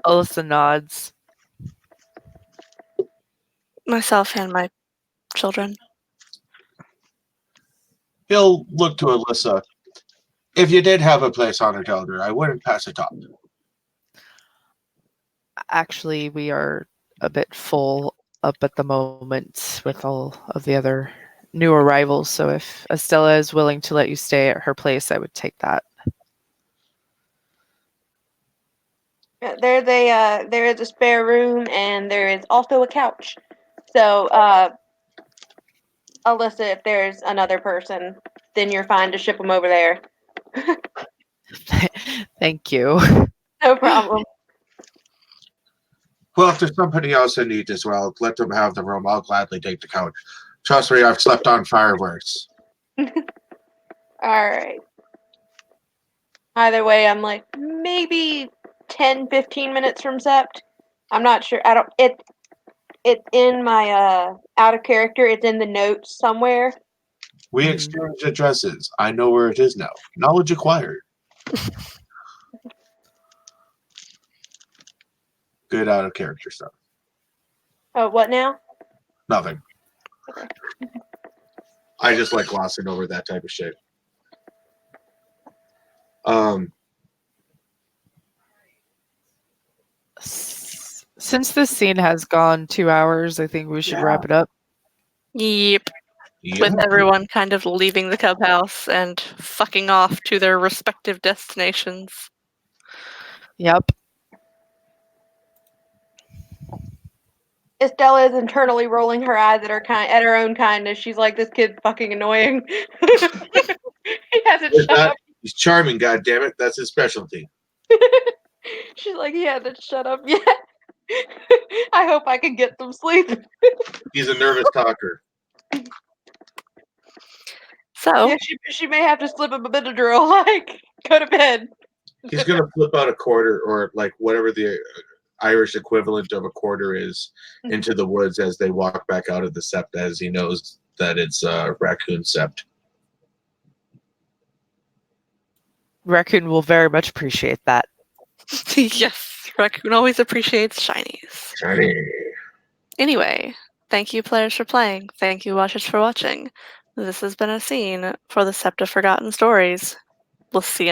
Alyssa nods. Myself and my children. He'll look to Alyssa. If you did have a place on her calendar, I wouldn't pass it up. Actually, we are a bit full up at the moment with all of the other new arrivals. So if Estella is willing to let you stay at her place, I would take that. there is a spare room and there is also a couch. So, Alyssa, if there's another person, then you're fine to ship them over there. Thank you. No problem. Well, if there's somebody else in need as well, let them have the room. I'll gladly take the couch. Trust me, I've slept on fireworks. All right. Either way, I'm like maybe 10, 15 minutes from Sept. I'm not sure. I don't. It's in my out of character. It's in the notes somewhere. We exchanged addresses. I know where it is now. Knowledge acquired. Good out of character stuff. Oh, what now? Nothing. I just like glossing over that type of shit. Since this scene has gone 2 hours, I think we should wrap it up. Yep. Yep. With everyone kind of leaving the Cub House and fucking off to their respective destinations. Yep. Estella is internally rolling her eyes at her own kindness. She's like, "This kid's fucking annoying." He hasn't He's shut not- up. He's charming, goddammit. That's his specialty. She's like, "He hasn't shut up yet." I hope I can get some sleep. He's a nervous talker. So, Yeah, she may have to slip him a Benadryl. Like, go to bed. He's gonna flip out a quarter or like whatever the Irish equivalent of a quarter is into the woods as they walk back out of the sept, as he knows that it's raccoon sept. Raccoon will very much appreciate that. yes, Raccoon always appreciates shinies. Shiny. Anyway, thank you players for playing. Thank you watchers for watching. This has been a scene for the Sept of Forgotten Stories. We'll see you